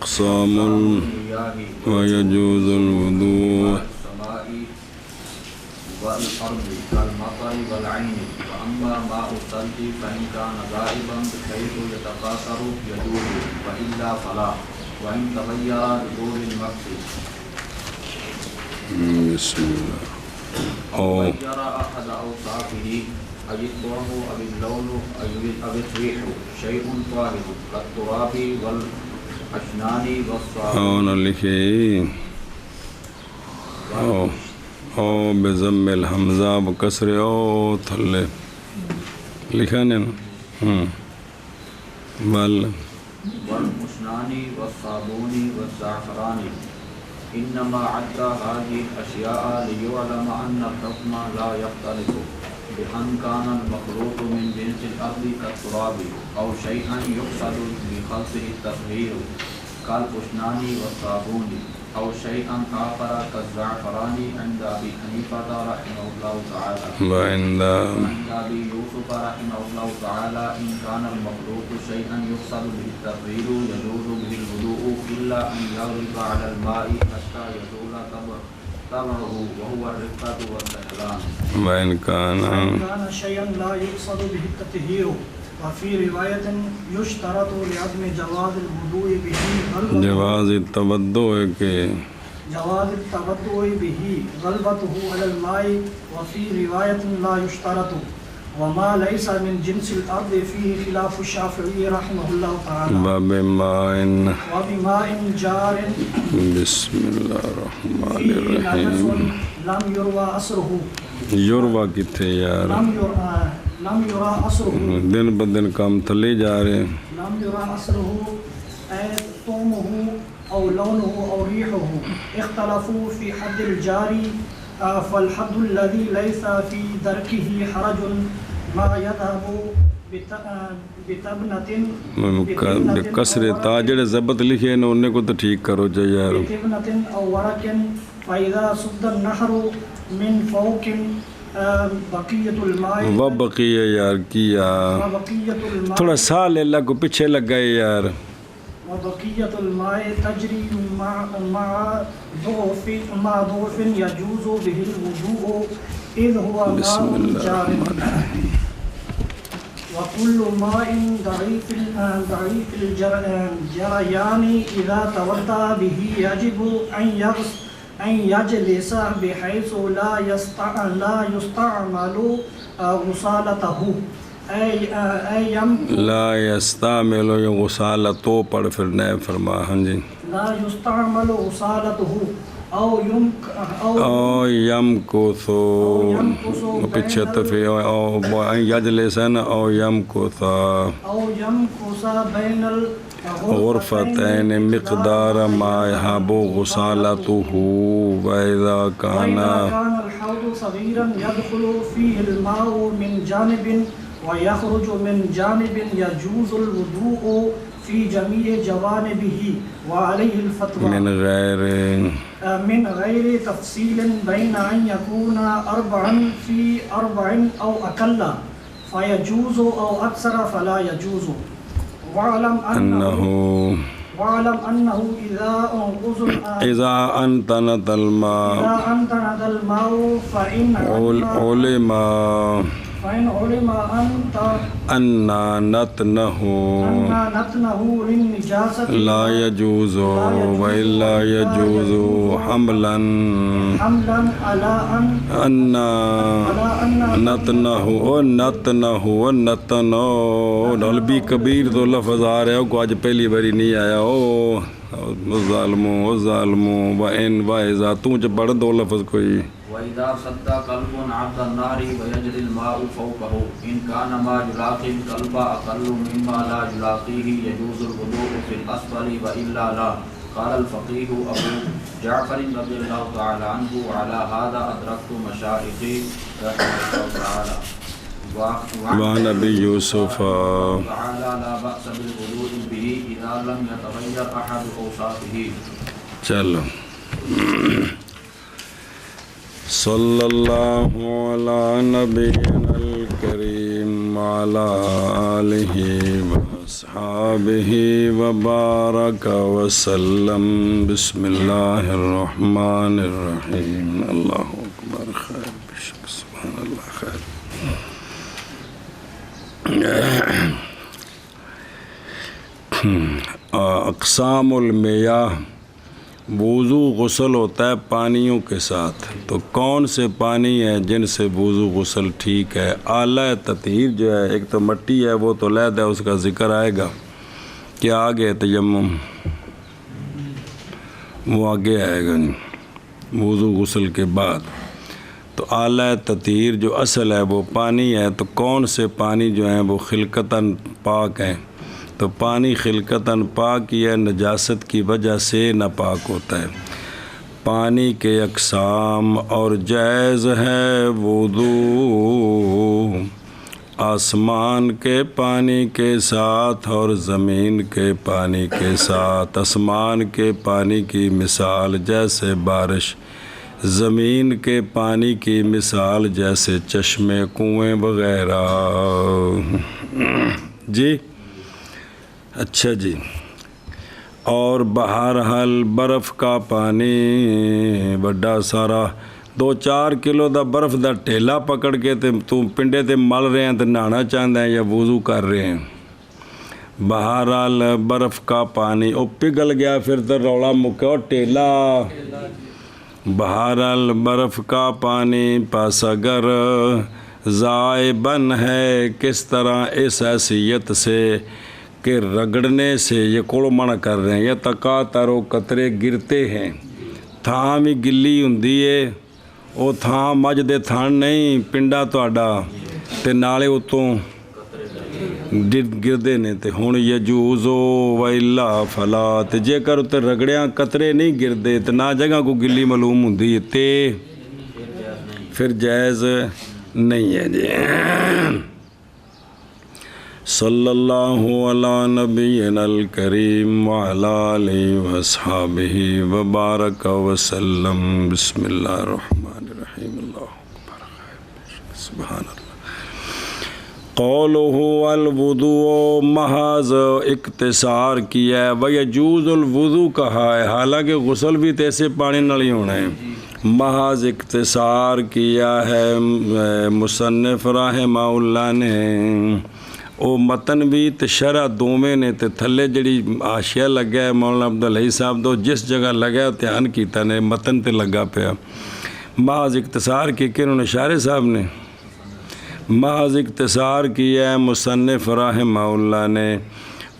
أقسام ويجوز الوضوء والأرض كالمطر والعين وأما ماء الثلج فإن كان غائبا بحيث يتكاثر يجوز وإلا فلا وإن تغير بدون المكس. بسم الله. أو غير أحد أوصافه أو الطعم أو اللون أو الريح شيء طاهر كالتراب والأشنان والصابون. لکھے او بضم الحمزہ بکسر او تھلے لکھا نے والمشنان والصابون والزعفران. إنما عد هذه الأشياء ليعلم أن الحكم لا يختلف بأن كان المخلوق من جنس الأرض كالتراب أو شيئا يقصد بخلطه التطهير كالأشنان والصابون أو شيئا آخر كالزعفران عند أبي حنيفة رحمه الله تعالى وعند أبي يوسف رحمه الله تعالى إن كان المخلوق شيئا يقصد به التطهير يجوز به الوضوء إلا أن يغلب على الماء حتى يزول طبعه وهو الرقة والسهلان. وإن كان شيئا لا يقصد به التطهير وفي رواية يشترط لعدم جواز الوضوء به جواز التوضؤ کے جواز التوضؤ به غلبته على الماء وفي رواية لا يشترط وما ليس من جنس الأرض فيه خلاف الشافعي رحمه الله تعالى وبماء جار بسم الله الرحمن الرحيم. لم يروى أصره یوروا کتنے یار لم يرى أصره دن بدن کام تھلے جا رہے ہیں. لم يرى أصله أي طعمه أو لونه أو ريحه. اختلفوا في حد الجاري فالحد الذي ليس في دركه حرج ما يذهب بتبنة کسر تاجڑ ضبط لکھے نا انہیں کو تو ٹھیک کرو چاہیے یار. بتبنة أو ورق فإذا سد النهر من فوق بقیت الماء وبقیہ یار کیا تھوڑا سا لے اللہ کو پیچھے لگ گئے یار. وبقیت الماء تجری مع ضعف يجوز به الوضوء إذ هو ماء جار. وكل ماء ضعيف الجريان إذا توضأ به يجب أن يجلس بحيث لا يستعمل غسالته لا يستعمل غسالته پڑھ پھر نئے فرما. ہاں جی. لا يستعمل غسالته او يمكث پیچھے تفی او یجلس او يمكث بين غرفتين مقدار ما يهب غسالته وإذا كان الحوض صغيرا يدخل فيه الماء من جانب ويخرج من جانب يجوز الوضوء في جميع جوانبه وعليه الفتوى من غير تفصيل بين أن يكون 4 في 4 أو أقل فيجوز أو أكثر فلا يجوز. واعلم أنه إذا أنتنت الماء فإن علم أن نتنه للنجاسة لا يجوز وإلا يجوز حملا على أن نتنه نلبی کبیر تو لفظ آ رہے ہو کو آج پہلی باری نہیں آیا ہو. ظالموں وإن وإذا تو جب پڑھ دو لفظ کوئی. وإذا صد قلب عبد النار ويجري الماء فوقه إن كان ما يلاقي القلب أقل مما لا يلاقيه يجوز الوضوء في الأسفل وإلا لا. قال الفقيه أبو جعفر رضي الله تعالى عنه وعلى هذا أدركت مشايخي رحمه الله تعالى وعن أبي يوسف تعالى لا بأس بالوضوء به إذا لم يتغير أحد أوصافه. چلو صلی اللہ علی نبینا الکریم وعلی آلہ وسلم. وأصحابه وبارك وسلم بسم الله الرحمن الرحيم الله أكبر خير سبحان الله خير اقسام المیاہ وضو غسل ہوتا ہے پانیوں کے ساتھ، تو کون سے پانی ہیں جن سے وضو غسل ٹھیک ہے؟ اعلیٰ تطہیر جو ہے، ایک تو مٹی ہے وہ تو علیحدہ اس کا ذکر آئے گا کہ آگے تیمم وہ آگے آئے گا وضو غسل کے بعد۔ تو اعلیٰ تطہیر جو اصل ہے وہ پانی ہے، تو کون سے پانی جو ہیں وہ خلقتاً پاک ہیں؟ تو پانی خلقتاً پاک یا نجاست کی وجہ سے ناپاک ہوتا ہے۔ پانی کے اقسام اور جائز ہے وضو آسمان کے پانی کے ساتھ اور زمین کے پانی کے ساتھ۔ آسمان کے پانی کی مثال جیسے بارش، زمین کے پانی کی مثال جیسے چشمے، کنویں وغیرہ۔ جی اچھا جی، اور بہرحال برف کا پانی بڑا سارا 2-4 کلو دا برف دا ٹھیلا پکڑ کے تے تو پنڈے تے مل رہے ہیں تے نہانا چاہتے ہیں یا وضو کر رہے ہیں۔ بہرحال برف کا پانی او پگھل گیا پھر تو رولا مکا اور ٹھیلا۔ بہرحال برف کا پانی پس اگر زائبن ہے کس طرح اس حیثیت سے کہ رگڑنے سے، یہ کوڑ منع کر رہے ہیں، یا تقاطر قطرے گرتے ہیں، تھان بھی گلی ہوندی ہے، وہ تھان مجھ دے تھان نہیں پنڈا تہاڈا تے نالے اتوں گردے نے، تے ہن یجوزو ویلا فلا، تے جے کر تے رگڑیاں قطرے نہیں گردے تے نہ جگہ کو گلی معلوم ہوندی ہے تے پھر جائز نہیں ہے جی۔ صلی اللہ علی نبینا الکریم وعلی آلہ واصحابہ وبارک وسلم بسم اللہ الرحمن الرحیم اللہ اکبر سبحان اللہ۔ قولہ الوضوء محض اختصار کیا ہے، ویجوز الوضوء کہا ہے، حالانکہ غسل بھی تیسے پانی نال ہی ہونا ہے۔ محض اختصار کیا ہے مصنف رحمہ اللہ نے، او متن بھی تے شرح دوویں نے، تے تھلے جڑی حاشیہ لگا ہے مولانا عبدالحی صاحب دو جس جگہ لگا ہے دھیان کیتا نے متن تے لگا پیا۔ محض اختصار کی کہ انہوں نے شارح صاحب نے محض اختصار کیا ہے مصنف رحمہ اللہ نے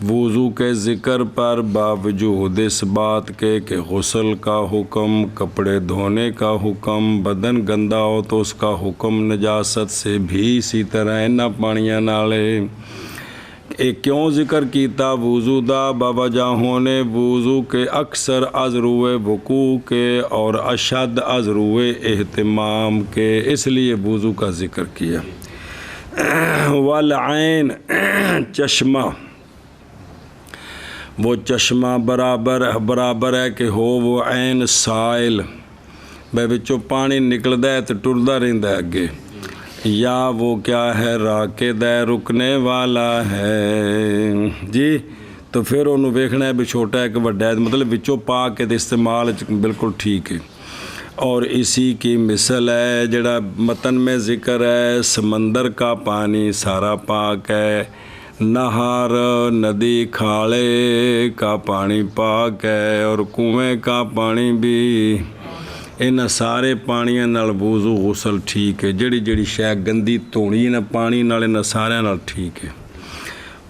وضو کے ذکر پر باوجود اس بات کے کہ غسل کا حکم، کپڑے دھونے کا حکم، بدن گندا ہو تو اس کا حکم، نجاست سے بھی اسی طرح نہ پانیاں نالے۔ کیوں ذکر کیتا وضو دا؟ باوجہ ہونے وضو کے اکثر از روئے وقوع کے اور اشد از روئے اہتمام کے، اس لیے وضو کا ذکر کیا۔ والعین چشمہ، وہ چشمہ برابر ہے کہ ہو وہ عین سائل، بے بچوں پانی نکلدا ہے تو ٹردا رہندا ہے اگے، یا وہ کیا ہے راکد ہے رکنے والا ہے جی، تو پھر انہوں ویکھنا ہے بھی چھوٹا ہے کہ بڑا ہے، مطلب بچوں پاک کے استعمال بالکل ٹھیک ہے۔ اور اسی کی مثل ہے جڑا متن میں ذکر ہے، سمندر کا پانی سارا پاک ہے، نہر ندی کھاڑے کا پانی پاک ہے، اور کنویں کا پانی بھی، ان سارے پانیاں نال وضو غسل ٹھیک ہے۔ جڑی جڑی شے گندی دھونی نہ پانی نال ان سارے نال ٹھیک ہے۔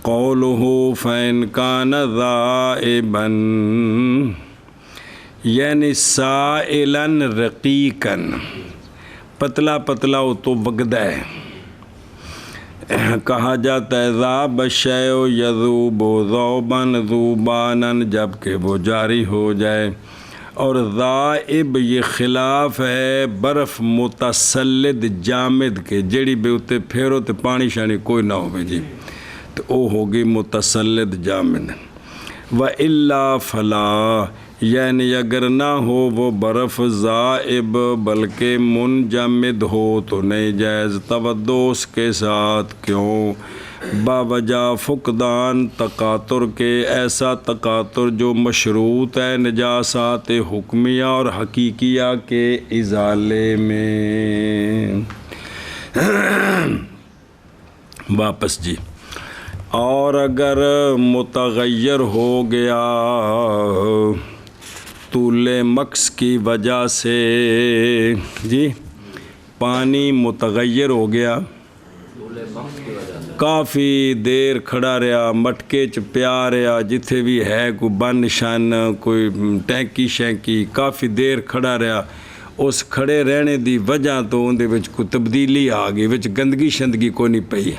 قولہ فإن کان ذائبا یعنی سائلاً رقیقاً، پتلا پتلا وہ تو وگدا ہے، کہا جاتا ہے ذاب الشیء یذوب ذوباً ذوباناً، جب کہ وہ جاری ہو جائے۔ اور ذائب یہ خلاف ہے برف متسلد جامد کے، جڑی بے اتے پھیرو تے پانی شانی کوئی نہ ہوئے جی، تو او ہوگی متسلد جامد۔ وَإِلَّا فَلَا، یعنی اگر نہ ہو وہ برف ذائب بلکہ منجمد ہو تو نہیں جائز تودع اس کے ساتھ، کیوں؟ باوجہ فقدان تقاطر کے، ایسا تقاطر جو مشروط ہے نجاسات حکمیہ اور حقیقیہ کے ازالے میں۔ واپس جی، اور اگر متغیر ہو گیا طول مکث کی وجہ سے، جی پانی متغیر ہو گیا، کافی دیر کھڑا رہا، مٹکے چ پیا رہا، جتھے بھی ہے کوئی بن شن کوئی ٹینکی شینکی، کافی دیر کھڑا رہا، اس کھڑے رہنے دی وجہ تو اندے وچ کوئی تبدیلی آ گئی، وچ گندگی شندگی کوئی نہیں پئی،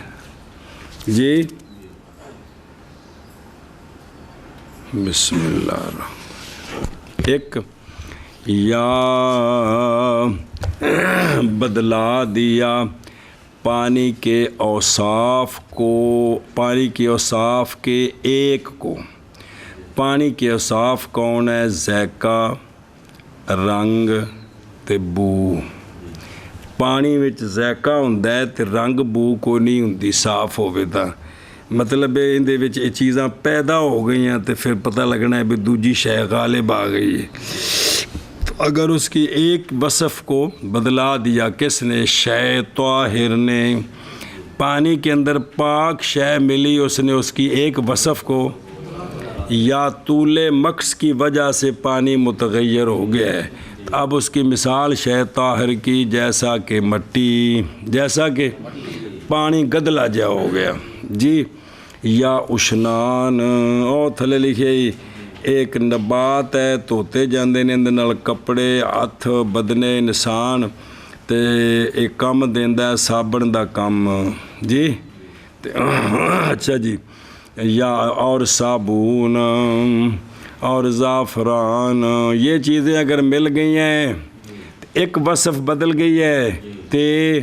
جی بسم اللہ الرحمن۔ ایک یا بدلا دیا پانی کے اوصاف کو، پانی کے اوصاف کے ایک کو۔ پانی کے اوصاف کون ہے؟ ذائقہ، رنگ تے بو۔ پانی وچ ذائقہ ہوندا ہے تے رنگ بو کوئی نہیں ہوندی، صاف ہووے تاں مطلب اندے وچ یہ چیزاں پیدا ہو گئی ہیں تے پھر پتہ لگنا ہے بھی دوجی شے غالب آ گئی ہے۔ تو اگر اس کی ایک وصف کو بدلا دیا، کس نے؟ شے طاہر نے۔ پانی کے اندر پاک شے ملی، اس نے اس کی ایک وصف کو، یا طول مکث کی وجہ سے پانی متغیر ہو گیا ہے، اب اس کی مثال شے طاہر کی، جیسا کہ مٹی، جیسا کہ پانی گدلا جا ہو گیا، جی یا اشنان۔ او تھلے لکھے ایک نبات ہے، دھوتے جاندے نے اندے نال کپڑے، ہاتھ، بدنے، نسان، تے ایک کم دیندا ہے صابن دا کم، جی اچھا جی، یا اور صابون اور زعفران، یہ چیزیں اگر مل گئی ہیں، ایک وصف بدل گئی ہے تے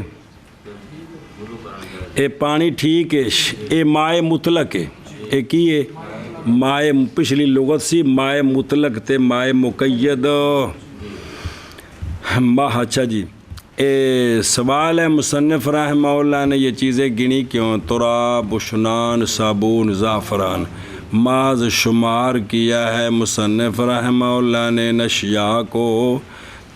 اے پانی ٹھیک ہے، اے مائع مطلق ہے، اے کی ہے؟ مائع، پچھلی لغت سی مائع مطلق تے مائع مقید۔ اچھا جی، اے سوال ہے مصنف رحمہ اللہ نے یہ چیزیں گنی کیوں؟ تراب، اشنان، صابون، زعفران، معاذ شمار کیا ہے مصنف رحمہ اللہ نے نشیاء کو،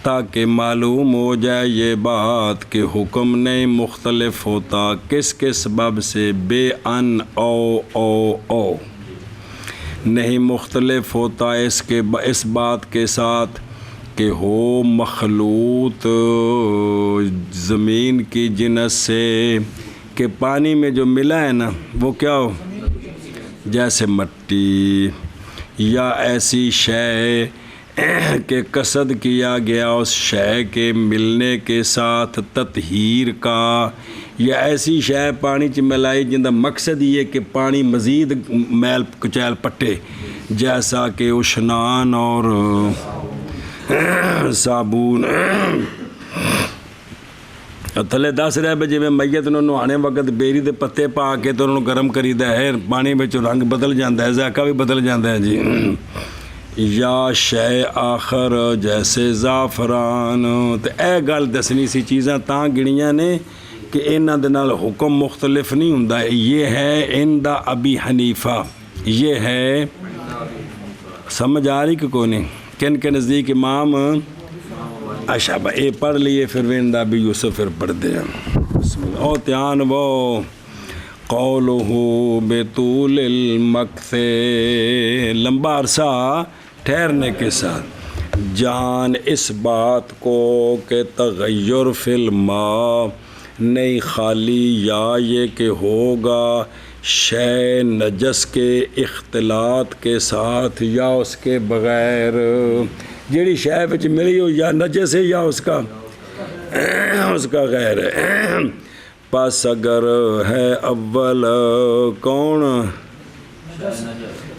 تاکہ معلوم ہو جائے یہ بات کہ حکم نہیں مختلف ہوتا، کس کس سبب سے؟ بے ان او نہیں مختلف ہوتا اس بات کے ساتھ کہ ہو مخلوط زمین کی جنس سے، کہ پانی میں جو ملا ہے نا وہ کیا ہو؟ جیسے مٹی، یا ایسی شے کہ قصد کیا گیا اس شے کے ملنے کے ساتھ تطہیر کا، یا ایسی شے پانی چ ملائی جن کا مقصد یہ کہ پانی مزید میل کچیل پٹے، جیسا کہ اشنان اور صابون۔ تھلے دس رہے بھی جی میت نو نہانے وقت بیری دے پتے پا کے تو انہوں گرم کریدا ہے، پانی میں رنگ بدل جاتا ہے، ذائقہ بھی بدل جاتا ہے جی۔ یا شے آخر جیسے زعفران، تو اے گل دسنی سی چیزاں تاں گنیاں نے کہ انہاں دے نال حکم مختلف نہیں ہوندا، یہ ہے اندا ابی حنیفہ، یہ ہے سمجھ آ رہی کہ کوئی نہیں؟ کن کے نزدیک امام اشعب، اے پڑھ لیے پھر اندا ابی یوسف پھر پڑھ دے بسم اللہ۔ او تیان وہ قولہ بطول المکث، لمبا عرصہ ٹھہرنے کے ساتھ، جان اس بات کو کہ تغیر فی الماء نہیں خالی، یا یہ کہ ہوگا شے نجس کے اختلاط کے ساتھ یا اس کے بغیر، جیڑی شے وچ ملی ہو یا نجس ہے یا اس کا غیر ہے۔ پس اگر ہے اول کون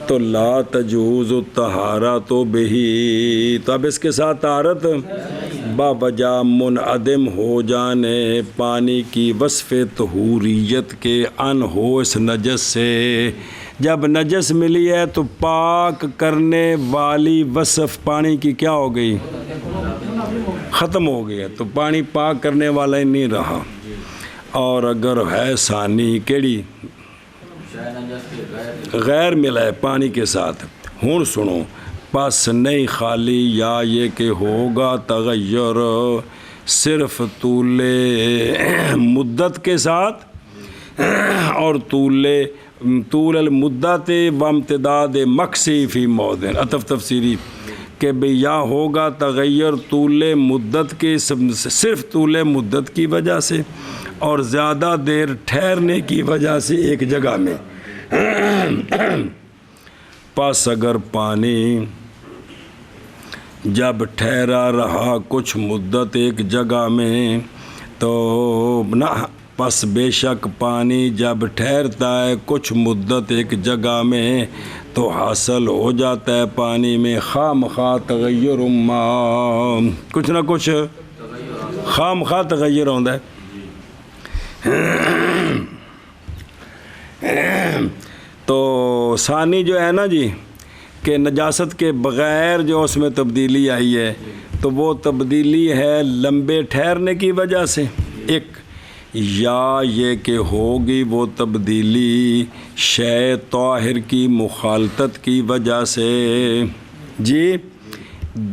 تو لا تجوز الطہارۃ بہی، تو اب اس کے ساتھ طہارت باوجہ منعدم ہو جانے پانی کی وصف طہوریت کے ان ہو اس نجس سے، جب نجس ملی ہے تو پاک کرنے والی وصف پانی کی کیا ہو گئی؟ ختم ہو گیا، تو پانی پاک کرنے والا ہی نہیں رہا۔ اور اگر ہے ثانی کیڑی غیر ملا ہے پانی کے ساتھ، ہوں سنو، پس نہیں خالی یا یہ کہ ہوگا تغیر صرف طول مدت کے ساتھ، اور طول المدت و امتداد مقصی فی موضع عطف تفسیری کہ بھئی یا ہوگا تغیر طول مدت کے صرف طول مدت کی وجہ سے اور زیادہ دیر ٹھہرنے کی وجہ سے ایک جگہ میں۔ پس اگر پانی جب ٹھہرا رہا کچھ مدت ایک جگہ میں تو نہ، پس بے شک پانی جب ٹھہرتا ہے کچھ مدت ایک جگہ میں تو حاصل ہو جاتا ہے پانی میں خواہ مخواہ تغیر ما، کچھ نہ کچھ خواہ مخواہ تغیر ہوتا ہے۔ تو ثانی جو ہے نا جی کہ نجاست کے بغیر جو اس میں تبدیلی آئی ہے تو وہ تبدیلی ہے لمبے ٹھہرنے کی وجہ سے ایک، یا یہ کہ ہوگی وہ تبدیلی شے طاہر کی مخالطت کی وجہ سے، جی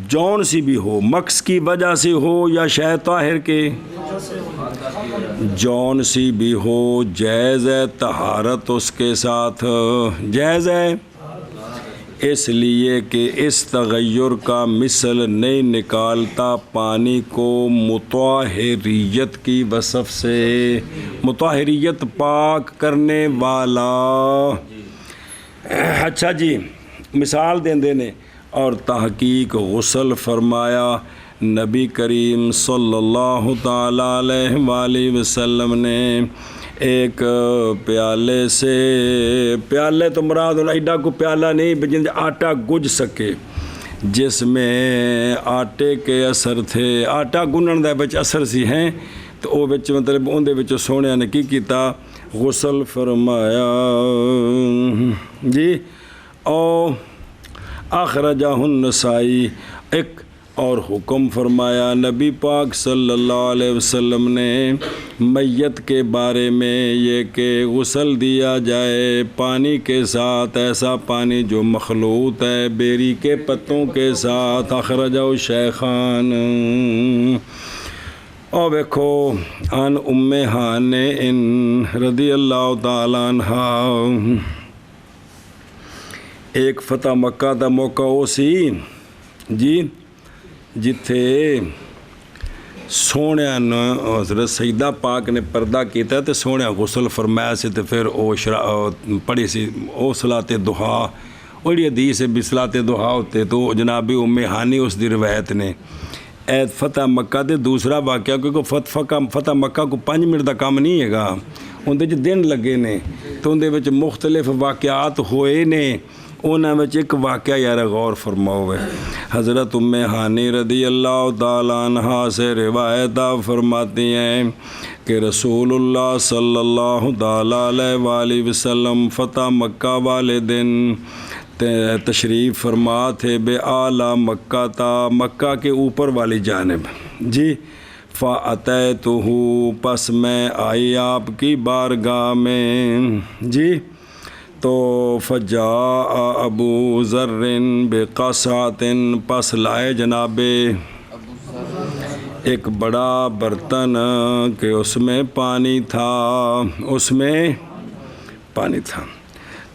جون سی بھی ہو، مکس کی وجہ سے ہو یا شے طاہر کے، جون سی بھی ہو، جائز ہے طہارت اس کے ساتھ، جائز ہے اس لیے کہ اس تغیر کا مثل نہیں نکالتا پانی کو مطہریت کی وصف سے، مطہریت پاک کرنے والا۔ اچھا جی، مثال دیں دینے اور تحقیق غسل فرمایا نبی کریم صلی اللہ تعالیٰ علیہ وآلہ وسلم نے ایک پیالے سے، پیالے تو مراد ایڈا کو پیالہ نہیں جن آٹا گج سکے، جس میں آٹے کے اثر تھے، آٹا گنن دے بچ اثر سی ہیں، تو وہ بچ مطلب ان دے بچ سونے نے کی کیتا، غسل فرمایا جی۔ او اخرجہ النسائی، ایک اور حکم فرمایا نبی پاک صلی اللہ علیہ وسلم نے میت کے بارے میں یہ کہ غسل دیا جائے پانی کے ساتھ، ایسا پانی جو مخلوط ہے بیری کے پتوں کے ساتھ، اخرجہ شیخان۔ اور دیکھو ان ام ہانے رضی اللہ تعالیٰ عنہ، ایک فتح مکہ دا موقع ہو سی جی جتھے سونے حضرت سیدہ پاک نے پردہ کیتا ہے تو سونے غسل فرمایا سے، تو پھر او پڑھی سی او صلاۃ ضحیٰ، اور حدیث بھی صلاۃ ضحیٰ ہوتے، تو جناب ام ہانی اس دی روایت نے اے فتح مکہ دے دوسرا واقعہ، کیونکہ فتح مکہ کو 5 منٹ دا کام نہیں ہے گا، اندر دن لگے نے، تو اندر وچ مختلف واقعات ہوئے نے، انہاں وچ ایک واقعہ یار غور فرماؤ ہے۔ حضرت ام ہانی رضی اللہ تعالیٰ عنہ سے روایت فرماتی ہیں کہ رسول اللہ صلی اللہ تعالیٰ علیہ وآلہ وسلم فتح مکہ والے دن تشریف فرما تھے بے اعلیٰ مکہ تا، مکہ کے اوپر والی جانب جی۔ فَأَتَيْتُهُ، پس میں آئی آپ کی بارگاہ میں جی، تو فجاء ابو ذر بقصعۃ، پس لائے جناب ایک بڑا برتن کہ اس میں پانی تھا، اس میں پانی تھا۔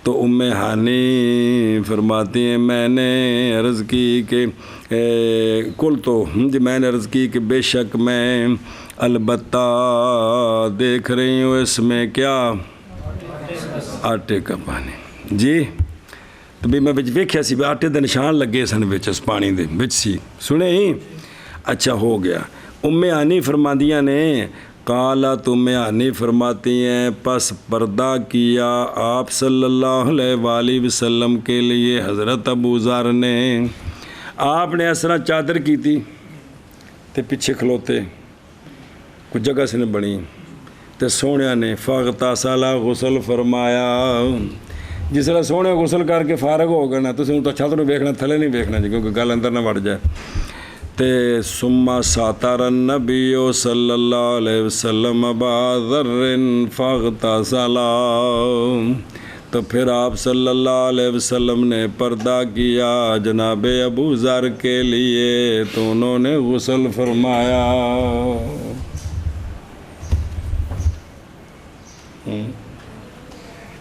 تو ام ہانی فرماتی ہیں میں نے عرض کی کہ میں نے عرض کی کہ بے شک میں البتہ دیکھ رہی ہوں اس میں کیا، آٹے کا پانی جی۔ تو بھی میں ویکھیا سی آٹے دے نشان لگے سن وچ اس پانی دے وچ سی، سنے ہی اچھا ہو گیا۔ ام ہانی فرماندیاں نے قالت، ام ہانی فرماتی ہیں پس پردہ کیا آپ صلی اللہ علیہ وآلہ وسلم کے لیے حضرت ابو ذر نے، آپ نے اس طرح چادر کی تھی تے پیچھے کھلوتے کچھ جگہ سے نے بنی تے سونے نے فاغتسل، غسل فرمایا جس طرح سونے غسل کر کے فارغ ہو گئے نا تو چھت نو ویکھنا تھلے نہیں ویکھنا جی کیونکہ گل اندر نہ وڑ جائے تے ثم ساتر النبی صلی اللہ علیہ وسلم ابا ذر فاغتسل تو پھر آپ صلی اللہ علیہ وسلم نے پردہ کیا جناب ابو ذر کے لیے تو انہوں نے غسل فرمایا.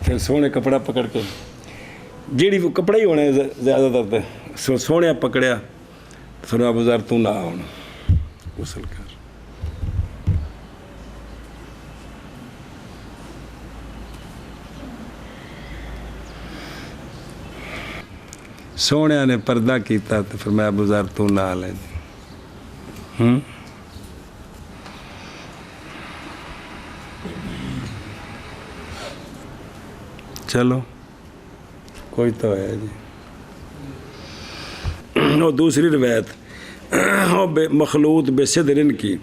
پھر سونے کپڑا پکڑ کے جیڑی وہ کپڑا ہی ہونا ہے زیادہ تر تے سونے پکڑیا پھر ابو ذر تو نہ ہونا غسل کر. سونے نے پردہ کیتا تو پھر میں ابو ذر تو نہ لے چلو کوئی تو ہے جی. اور دوسری روایت مخلوط بصدر کی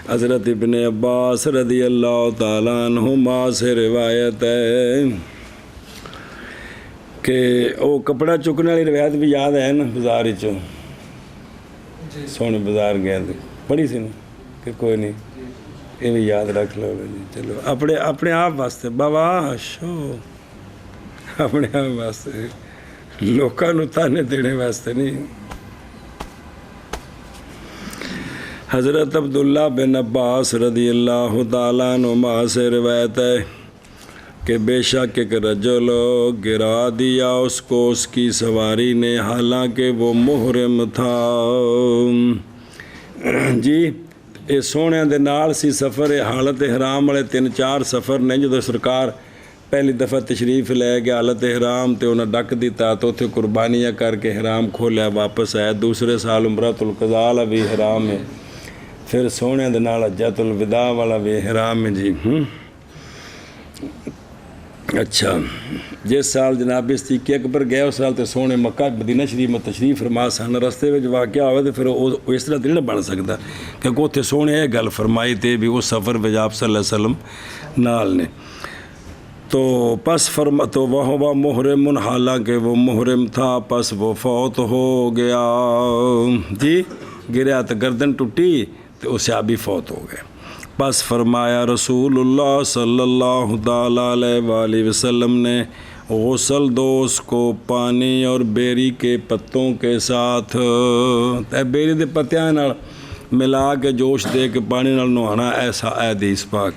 حضرت ابن عباس رضی اللہ تعالیٰ عنہما سے روایت ہے کہ وہ کپڑا چکنے والی روایت بھی یاد ہے نا بازار سونے بازار گئے پڑھی سی نا کہ کوئی نہیں یہ بھی یاد رکھ لو جی. چلو اپنے آپ واسطے بابا شو اپنے آپ واسطے لوکاں نوں تانے دینے واسطے نہیں. حضرت عبداللہ بن عباس رضی اللہ تعالیٰ عنہما سے روایت ہے کہ بے شک ایک رجل گرا دیا اس کو اس کی سواری نے حالانکہ وہ محرم تھا. جی یہ سونے دے نال سی سفر حالت احرام والے 3-4 سفر نے جدو سرکار پہلی دفعہ تشریف لے گیا حالت احرام تے انہیں ڈک دیتا تو اتنے قربانیاں کر کے احرام کھولیا واپس آیا. دوسرے سال عمرۃ القضاء والا بھی احرام ہے پھر سونے دے نال حجۃ الوداع والا بھی احرام ہے جی. اچھا جس سال جناب صدیق اکبر گئے اس سال تے سونے مکہ مدینہ شریف میں تشریف فرما سن. رستے میں واقعہ ہوئے تو پھر وہ اس طرح تو نہیں بن سکتا کیونکہ اتنے سونے یہ گل فرمائی تے بھی اس سفر میں آپ صلی اللہ علیہ وسلم نال نے تو پس تو وہ محرم حالانکہ وہ محرم تھا پس وہ فوت ہو گیا. جی گریا تو گردن ٹوٹی تو اس صحابی فوت ہو گئے. پس فرمایا رسول اللہ صلی اللہ تعالیٰ علیہ وآلہ وسلم نے غسل دو اس کو پانی اور بیری کے پتوں کے ساتھ بیری دے پتیاں نال ملا کے جوش دے کے پانی نال نہانا ایسا حدیث پاک.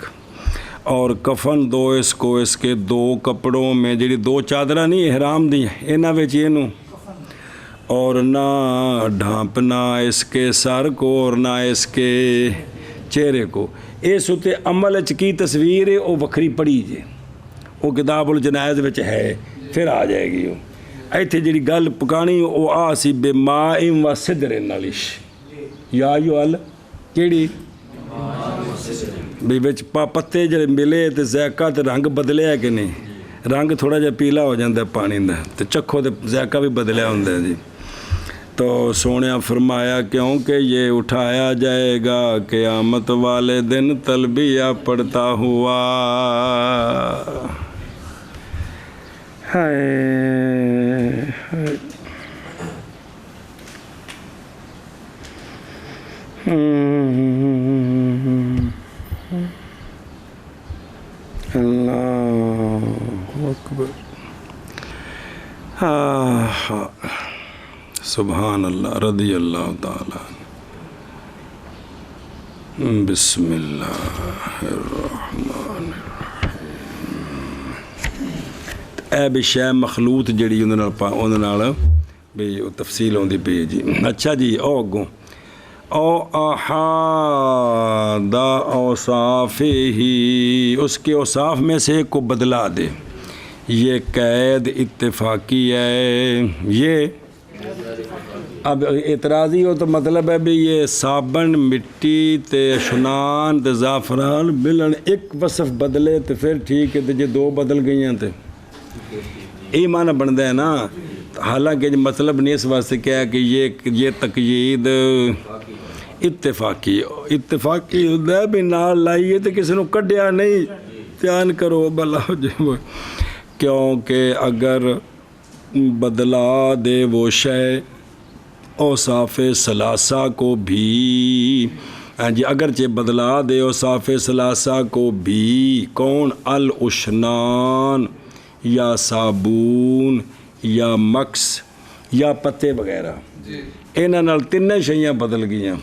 اور کفن دو اس کو اس کے 2 کپڑوں میں جڑی 2 چادراں نہیں احرام دی انہاں وچ اینوں اور نہ ڈھانپنا اس کے سر کو اور نہ اس کے چہرے کو. اس اُتے عمل کی تصویر ہے وہ وکھری پڑھی جے وہ کتاب الجنائز وچ ہے پھر آ جائے گی. وہ ایتھے جڑی گل پکانی وہ آ سی بے ماء و سدر نالش یا یو کیڑی بھی بچ پتے جڑے ملے تو ذائقہ تو رنگ بدلیا کہ نہیں رنگ تھوڑا جہا پیلا ہو جاتا ہے پانی دا تو چکھو تو ذائقہ بھی بدلیا ہوتا ہے جی. تو سونے فرمایا کیونکہ یہ اٹھایا جائے گا قیامت والے دن تلبیہ پڑھتا ہوا. اللہ اکبر سبحان اللہ رضی اللہ تعالی. بسم اللہ الرحمن الرحیم. اے بھی شے مخلوط جڑی اندر نال بھی تفصیل ہوندی پئی جی. اچھا جی او اگوں او احاد اوصاف ہی اس کے اوصاف میں سے ایک کو بدلا دے. یہ قید اتفاقی ہے. یہ اب اعتراضی ہو تو مطلب ہے بھی یہ صابن مٹی تے شنان تے زعفران ملن ایک وصف بدلے تو پھر ٹھیک ہے. تو جی 2 بدل گئی ہیں تو یہ معنی بنتا ہے نا. حالانکہ مطلب نہیں اس واسطے کیا ہے کہ یہ تقیید اتفاقی ہوتا ہے بھی نال لائیے تو کسی نے کڈیا نہیں دھیان کرو بلا ہو جائے کیونکہ اگر بدلا دے وہ شے اوصاف ثلاثہ کو بھی، جی اگرچہ بدلا دے اوصاف ثلاثہ کو بھی، کون؟ الاشنان یا صابون یا مکس یا پتے وغیرہ، انہاں نال تینے شیاں بدل گئیاں،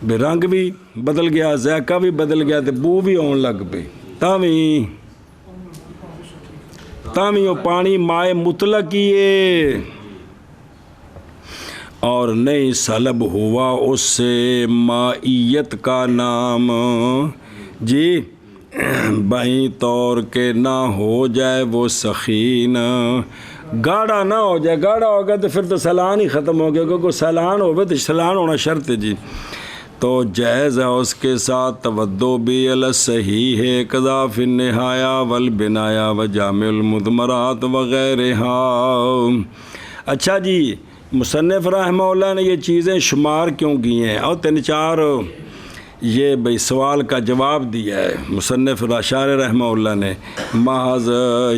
بے رنگ بھی بدل گیا، ذائقہ بھی بدل گیا تے بو بھی آن لگ پئی، تاویں وہ پانی مائع مطلق ہی ہے، اور نہیں سلب ہوا اس سے مائیت کا نام، جی بہیں طور کے نہ ہو جائے وہ سخین، گاڑا نہ ہو جائے، گاڑا ہوگا تو پھر تو سیلان ہی ختم ہو گیا، کیونکہ سیلان ہوگا تو سیلان ہونا شرط ہے جی، تو جائز ہے اس کے ساتھ توضؤ بھی صحیح ہے، قضا فی النہایا والبنایا و جامع المضمرات وغیرہ۔ اچھا جی، مصنف رحمہ اللہ نے یہ چیزیں شمار کیوں کی ہیں، اور 3-4 یہ بھئی سوال کا جواب دیا ہے مصنف شارح رحمہ اللہ نے، محض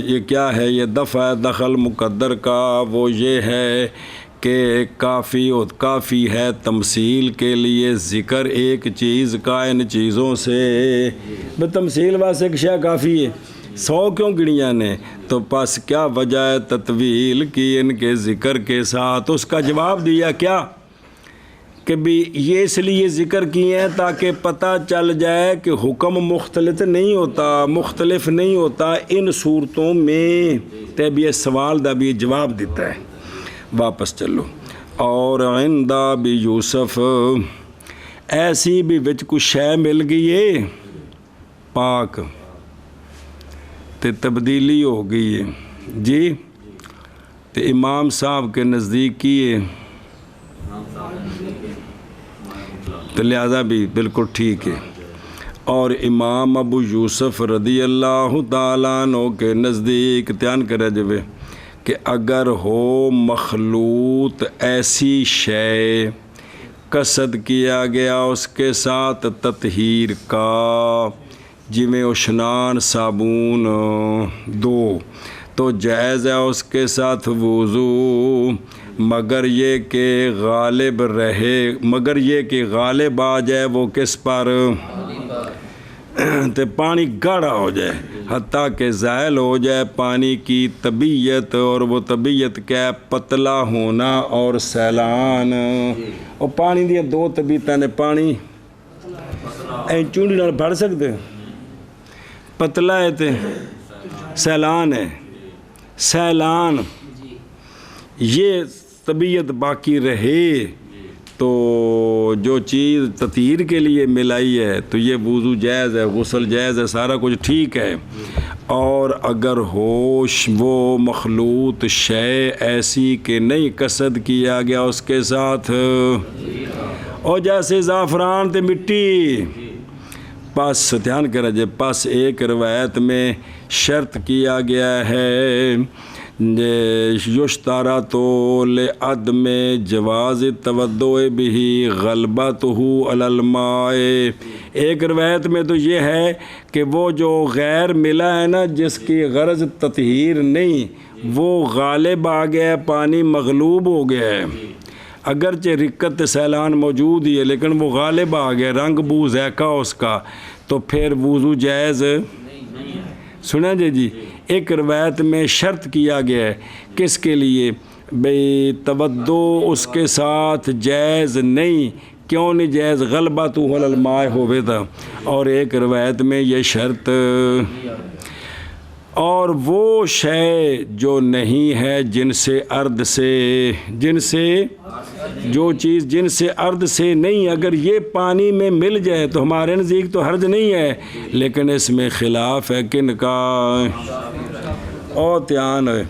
یہ کیا ہے، یہ دفع دخل مقدر کا وہ یہ ہے کہ کافی ہے تمثیل کے لیے ذکر ایک چیز کا ان چیزوں سے، تمثیل واسطے ایک شے کافی ہے، 100 کیوں گنیاں نے، تو پس کیا وجہ ہے تطویل کی ان کے ذکر کے ساتھ؟ اس کا جواب دیا کیا کہ بھی یہ اس لیے ذکر کیے ہیں تاکہ پتہ چل جائے کہ حکم مختلف نہیں ہوتا ان صورتوں میں، تب یہ سوال دا بھی جواب دیتا ہے۔ واپس چلو، اور عند بھی یوسف ایسی بھی وچ کچھ شے مل گئی ہے پاک تے تبدیلی ہو گئی ہے جی، تے امام صاحب کے نزدیک کی ہے، تو لہذا بھی بالکل ٹھیک ہے، اور امام ابو یوسف رضی اللہ تعالیٰ عنہ کے نزدیک تیان کرے جوے کہ اگر ہو مخلوط ایسی شے قصد کیا گیا اس کے ساتھ تطہیر کا، جویں اشنان صابون 2، تو جائز ہے اس کے ساتھ وضو، مگر یہ کہ غالب آ جائے وہ کس پر، تے پانی گاڑھا ہو جائے، حتیٰ کہ زائل ہو جائے پانی کی طبیعت، اور وہ طبیعت کیا ہے؟ پتلا ہونا اور سیلان، اور پانی دیا 2 طبیعتیں نے، پانی چونڈی نال پڑھ سکتے، پتلا ہے تے سیلان ہے، سیلان یہ طبیعت باقی رہے تو جو چیز تطہیر کے لیے ملائی ہے تو یہ وضو جائز ہے، غسل جائز ہے، سارا کچھ ٹھیک ہے، اور اگر ہوش وہ مخلوط شے ایسی کہ نہیں قصد کیا گیا اس کے ساتھ، اور جیسے زعفران تے مٹی، پس دھیان کرا جائے، پس ایک روایت میں شرط کیا گیا ہے یشترا تو لعدم جواز توضؤ بھی غلبتہ علی الماء، ایک روایت میں تو یہ ہے کہ وہ جو غیر ملا ہے نا، جس کی غرض تطہیر نہیں، وہ غالب آ گیا، پانی مغلوب ہو گیا ہے، اگرچہ رکت سیلان موجود ہی ہے لیکن وہ غالب آ گیا، رنگ بو ذائقہ اس کا، تو پھر وضو جائز سنا جی۔ ایک روایت میں شرط کیا گیا ہے کس کے لیے؟ بھئی توضؤ اس کے ساتھ جائز نہیں، کیوں نہیں جائز؟ غلبۃ علی الماء ہوئے تھا، اور ایک روایت میں یہ شرط، اور وہ شے جو نہیں ہے جن سے ارد سے، جو چیز جن سے ارد سے نہیں، اگر یہ پانی میں مل جائے تو ہمارے نزدیک تو حرج نہیں ہے، لیکن اس میں خلاف ہے کن کا؟ اور دھیان ہے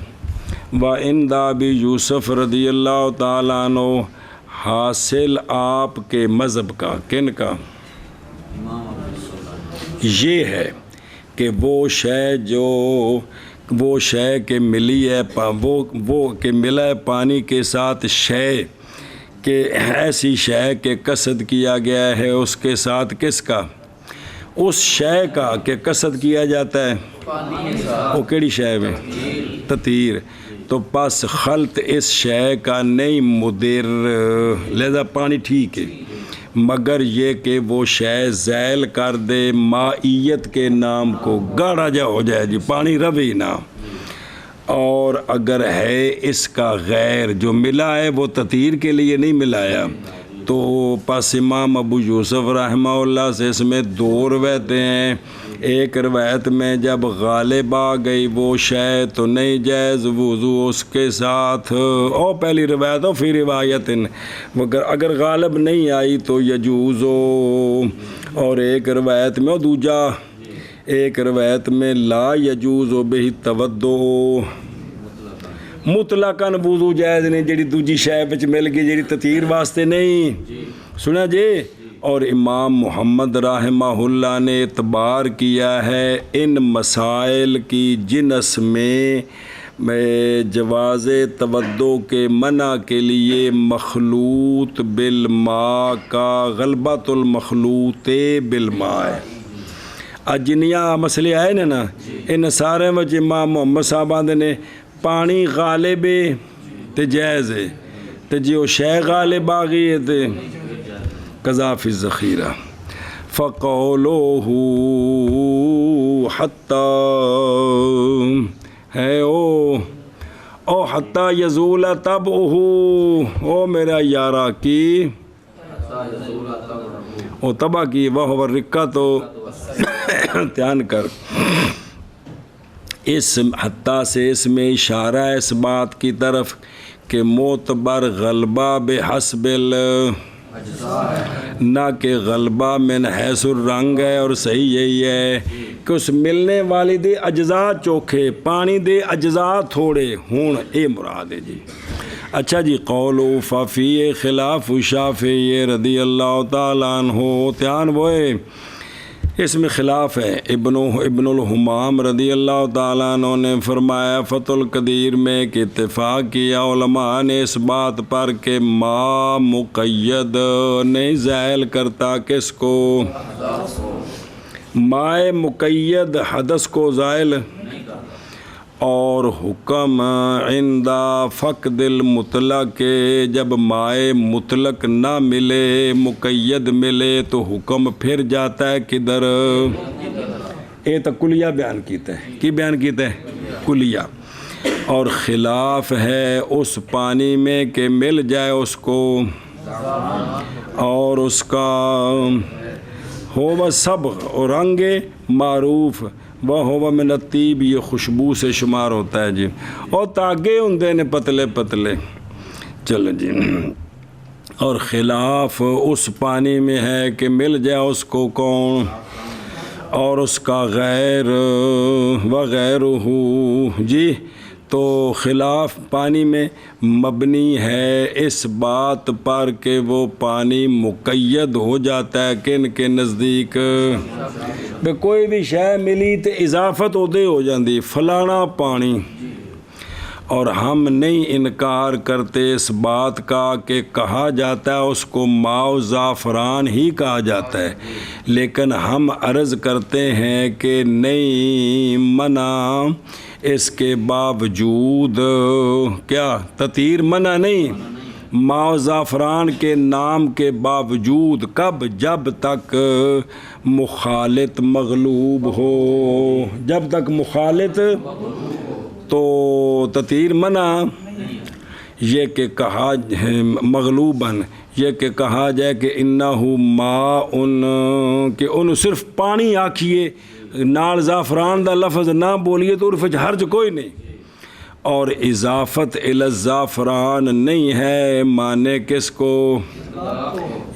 وَعِنْدَ أَبِي یوسف رضی اللہ تعالیٰ عنہ، حاصل آپ کے مذہب کا، کن کا؟ یہ ہے کہ وہ شے کہ ملی ہے، وہ کہ ملا ہے پانی کے ساتھ شے، کہ ایسی شے کہ قصد کیا گیا ہے اس کے ساتھ کس کا؟ اس شے کا کہ قصد کیا جاتا ہے وہ کیڑی شے میں تطہیر، تو پس خلط اس شے کا نہیں مدر، لہذا پانی ٹھیک ہے مگر یہ کہ وہ شے زیل کر دے مائیت کے نام کو، گاڑھا جا ہو جائے جی پانی روی نہ، اور اگر ہے اس کا غیر جو ملا ہے وہ تطہیر کے لیے نہیں ملایا، تو پس امام ابو یوسف رحمہ اللہ سے اس میں دو روایتیں ہیں۔ ایک روایت میں جب غالب آ گئی وہ شے تو نہیں جائز وضو اس کے ساتھ، او پہلی روایت ہو فی روایت، مگر اگر غالب نہیں آئی تو یجوز ہو، اور ایک روایت میں دوجا ایک روایت میں لا یجوز بہ تودو، مطلقاً وضو جائز نہیں جڑی دوجی شے وچ مل گئی جڑی تطہیر واسطے نہیں، سنا جی۔ اور امام محمد رحمہ اللہ نے اعتبار کیا ہے ان مسائل کی جنس میں جواز تودو کے منع کے لیے مخلوط بالماء کا غلبۃ المخلوط بالماء ہے۔ جنیا مسئلے آئے نا ان سارے وچ امام محمد صاحب آندے نے پانی غالب ہے تے جائز ہے، تے جی وہ شے غالب آ گئی ہے تے قضا فی الذخیرہ، فقولوہ حتی ہے او حتی یزول طبعہ، او میرا یارا کی او طبع کی وہ رکا، تو دھیان کر اس حتیٰ سے اس میں اشارہ ہے اس بات کی طرف کہ معتبر غلبہ بحسب نہ کہ غلبہ من حیث الرنگ ہے، اور صحیح یہی ہے کہ اس ملنے والی دے اجزاء چوکھے پانی دے اجزاء تھوڑے ہون، اے مراد ہے جی۔ اچھا جی، قول ففی خلاف شافعی رضی اللہ تعالیٰ عنہ، تیان ہوئے اس میں خلاف ہے۔ ابن الحمام رضی اللہ تعالیٰ عنہ نے فرمایا فتح القدیر میں کہ اتفاق کیا علماء نے اس بات پر کہ ما مقید نہیں زائل کرتا کس کو، مائے مقید حدث کو زائل، اور حکم عند فقد المطلق کے جب مائے مطلق نہ ملے مقید ملے تو حکم پھر جاتا ہے کدھر، اے تو کلیہ بیان کیتا ہے، کی بیان کیتا ہے کلیہ، اور خلاف ہے اس پانی میں کہ مل جائے اس کو اور اس کا ہو صبغ اور رنگ معروف وہ ہوا من الطیب، یہ خوشبو سے شمار ہوتا ہے جی، اور تاگے ہوندے نے پتلے پتلے، چلو جی۔ اور خلاف اس پانی میں ہے کہ مل جائے اس کو کون اور اس کا غیر وغیرہ جی، تو خلاف پانی میں مبنی ہے اس بات پر کہ وہ پانی مقید ہو جاتا ہے کن کے نزدیک، بے کوئی بھی شے ملی تو اضافت ادے ہو جاندی فلانا پانی، اور ہم نہیں انکار کرتے اس بات کا کہ کہا جاتا ہے اس کو ماء زعفران ہی کہا جاتا ہے، لیکن ہم عرض کرتے ہیں کہ نہیں منع اس کے باوجود کیا تطہیر منع نہیں، ماء زعفران کے نام کے باوجود، کب جب تک مخالط مغلوب ہو، جب تک مخالط تو تطہیر منع، یہ کہ کہا مغلوباً یہ کہ کہا جائے کہ انہو ماء کہ انہوں صرف پانی آکھیے نال زعفران دا لفظ نہ بولیے تو عرف حرج کوئی نہیں، اور اضافت الی الزعفران نہیں ہے مانے کس کو،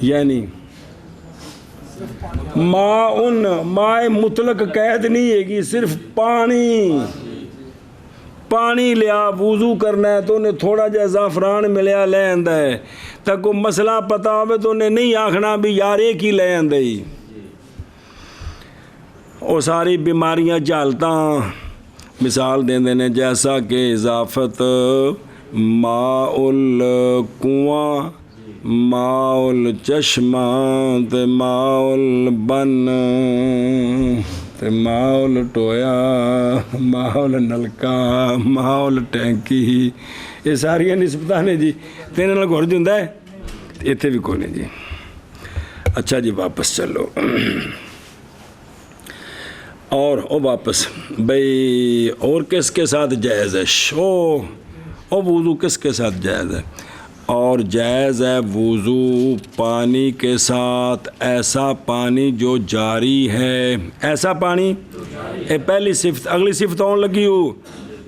یعنی ماء مطلق قید نہیں ہے گی، صرف پانی لیا وضو کرنا ہے تو انہیں تھوڑا جا زعفران ملیا لے آندہ ہے، تک کو مسئلہ پتا ہوئے تو انہیں نہیں آکھنا بھی یار ایک ہی لے آندہ ہی، وہ ساری بیماریاں جھالتا مثال دیں دینے جیسا کہ اضافت ماء الکنواں ماؤل چشمہ تے ماؤل بن تے ماؤل ٹویا ماؤل نلکا ماؤل ٹینکی، یہ ساریا نسبتاں نے جی، تے انہاں نال گھر جُندا ہے اتنے بھی کوئی نہیں جی۔ اچھا جی واپس چلو، اور واپس بھئی اور کس کے ساتھ جائز ہے؟ وضو کس کے ساتھ جائز ہے؟ اور جائز ہے وضو پانی کے ساتھ، ایسا پانی جو جاری ہے، ایسا پانی، اے پہلی صفت، اگلی صفت آن لگی ہو،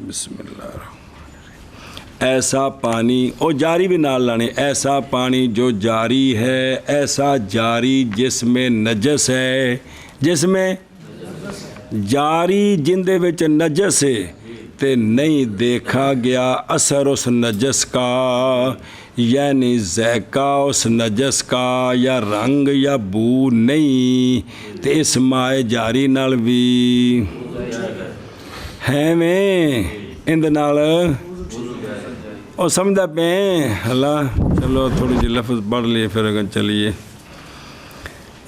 بسم اللہ الرحمن الرحیم، ایسا پانی، اور جاری بھی نال لانے، ایسا پانی جو جاری ہے، ایسا جاری جس میں نجس ہے، جس میں جاری جن دے وچ نجس ہے تے نہیں دیکھا گیا اثر اس نجس کا، یعنی ذائقہ اس نجس کا یا رنگ یا بو نہیں، تے اس مائے جاری نال بھی ہے میں اندے نال اور سمجھا پہ اللہ۔ چلو تھوڑی جی لفظ پڑھ لیے پھر اگر چلیے،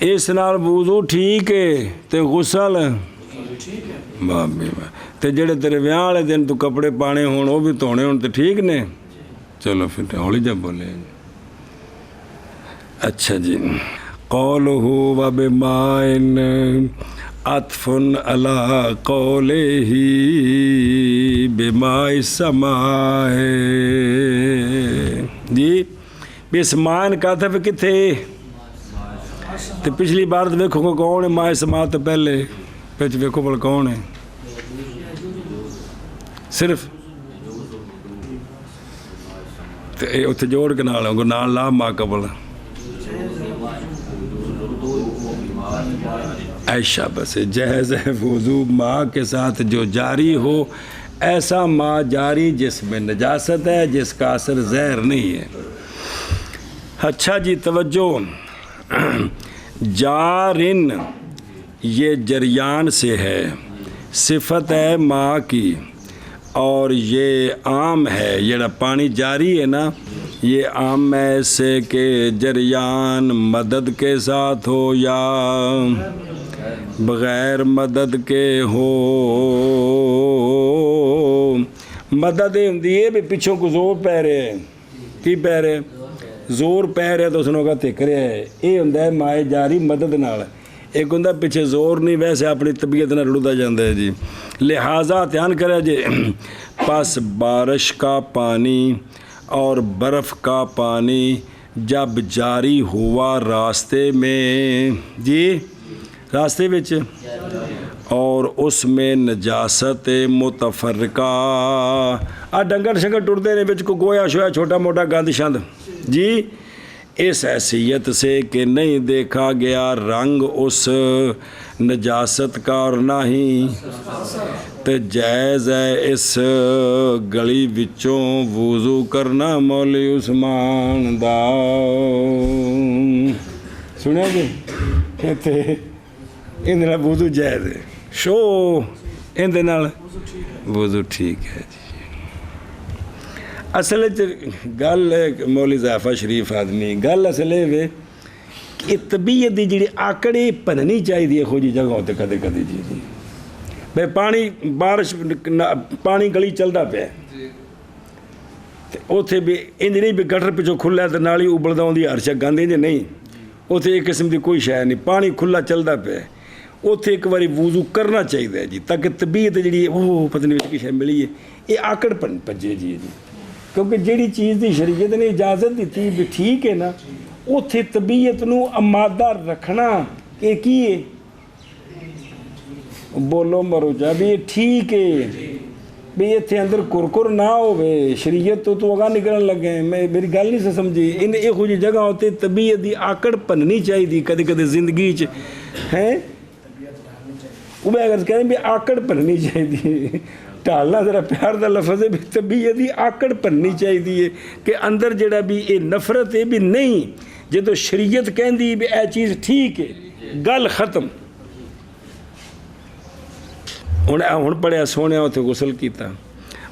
اس نال وضو ٹھیک ہے تے غسل تے جڑے تیرے ویاہ والے دن تو کپڑے پانے ہون وہ بھی دھونے ہون تے ٹھیک نے؟ چلو پھر ہولی جب بولے۔ اچھا جی، قولہ وبمائن عطف علی قولہ بماء السماء جی، اس مائن کا عطف کتھے؟ تے پچھلی بار تو ویکھو کو کون ہے ماء السماء تو پہلے، پچھ ویکھو بل کون ہے؟ صرف اتنے جوڑ کے نال ہوں نال لا ما قبل ایشا، بس جائز ہے وضو ماں کے ساتھ جو جاری ہو، ایسا ماں جاری جس میں نجاست ہے، جس کا اثر زہر نہیں ہے۔ اچھا جی توجہ، جارن یہ جریان سے ہے، صفت ہے ماں کی، اور یہ عام ہے، یہ پانی جاری ہے نا، یہ عام ہے سے کہ جریان مدد کے ساتھ ہو یا بغیر مدد کے ہو۔ مدد یہ ہوندی ہے بھی پچھوں کو زور پہ رہے، کی پہ رہے؟ زور پہ رہے تو اس نے کہا تک رہے ہے، یہ ہوندہ ہے مائے جاری مدد نال، ایک ہوندہ پیچھے زور نہیں، ویسے اپنی طبیعت نہ رڑتا جاندہ ہے جی، لہٰذا دھیان کرے جی۔ پس بارش کا پانی اور برف کا پانی جب جاری ہوا راستے میں جی، راستے وچ، اور اس میں نجاست متفرقہ، ڈنگر شنگر ٹرتے نے بچ کو گویا شویا چھوٹا موٹا گند شند جی، اس حیثیت سے کہ نہیں دیکھا گیا رنگ اس نجاست کا اور نہ ہی تو جائز ہے اس گلی وچوں وضو کرنا۔ مولی عثمان دا سنیا جی، کہتے اندے نال وضو جائز ہے، شو اندے نال وضو ٹھیک ہے جی۔ اصل گل مولی ضیافہ شریف آدمی گل اصل ہے کہ طبیعت دی جڑی آکڑی پننی چاہیے ہو جی جگہ ہوتے کدے کدے جی جی بھائی پانی بارش پانی گلی چلتا پیا اتنے بھی انج نہیں بھی گٹر پچھوں کھلا تو نالی ابلدا آدھی ہر شا گند انج نہیں، اتنے ایک قسم کی کوئی شے نہیں، پانی کھلا چلتا پیا، اتنے ایک باری وضو کرنا چاہیے جی تاکہ طبیعت جڑی ہے وہ پتہ نہیں شے ملی ہے یہ آکڑ پجے جی جی، کیونکہ جیڑی چیز دی شریعت نے اجازت دیتی بھی ٹھیک ہے نا، اتنے طبیعت نو آمادہ رکھنا یہ کی ہے، بولو مرو جا بھی ٹھیک ہے بھی اتنے اندر کرکر نہ ہوئے، شریعت تو اگاں نکلن لگے ہیں، میں میری گل نہیں سے سمجھی، ان ایک ہو جی جگہ ہوتے طبیعت دی آکڑ پننی چاہیے کدے کدے زندگی چ ہیں، وہ میں اگر کہیں بھی آکڑ پننی چاہیے، ٹالنا ذرا پیار دا لفظ ہے بھی طبیعت دی آکڑ پننی چاہیے کہ اندر جڑا بھی یہ نفرت ہے بھی نہیں، جدو شریعت کہندی بھی اے چیز ٹھیک ہے گل ختم۔ ہوں پڑھیا سونے اتنے غسل کیتا،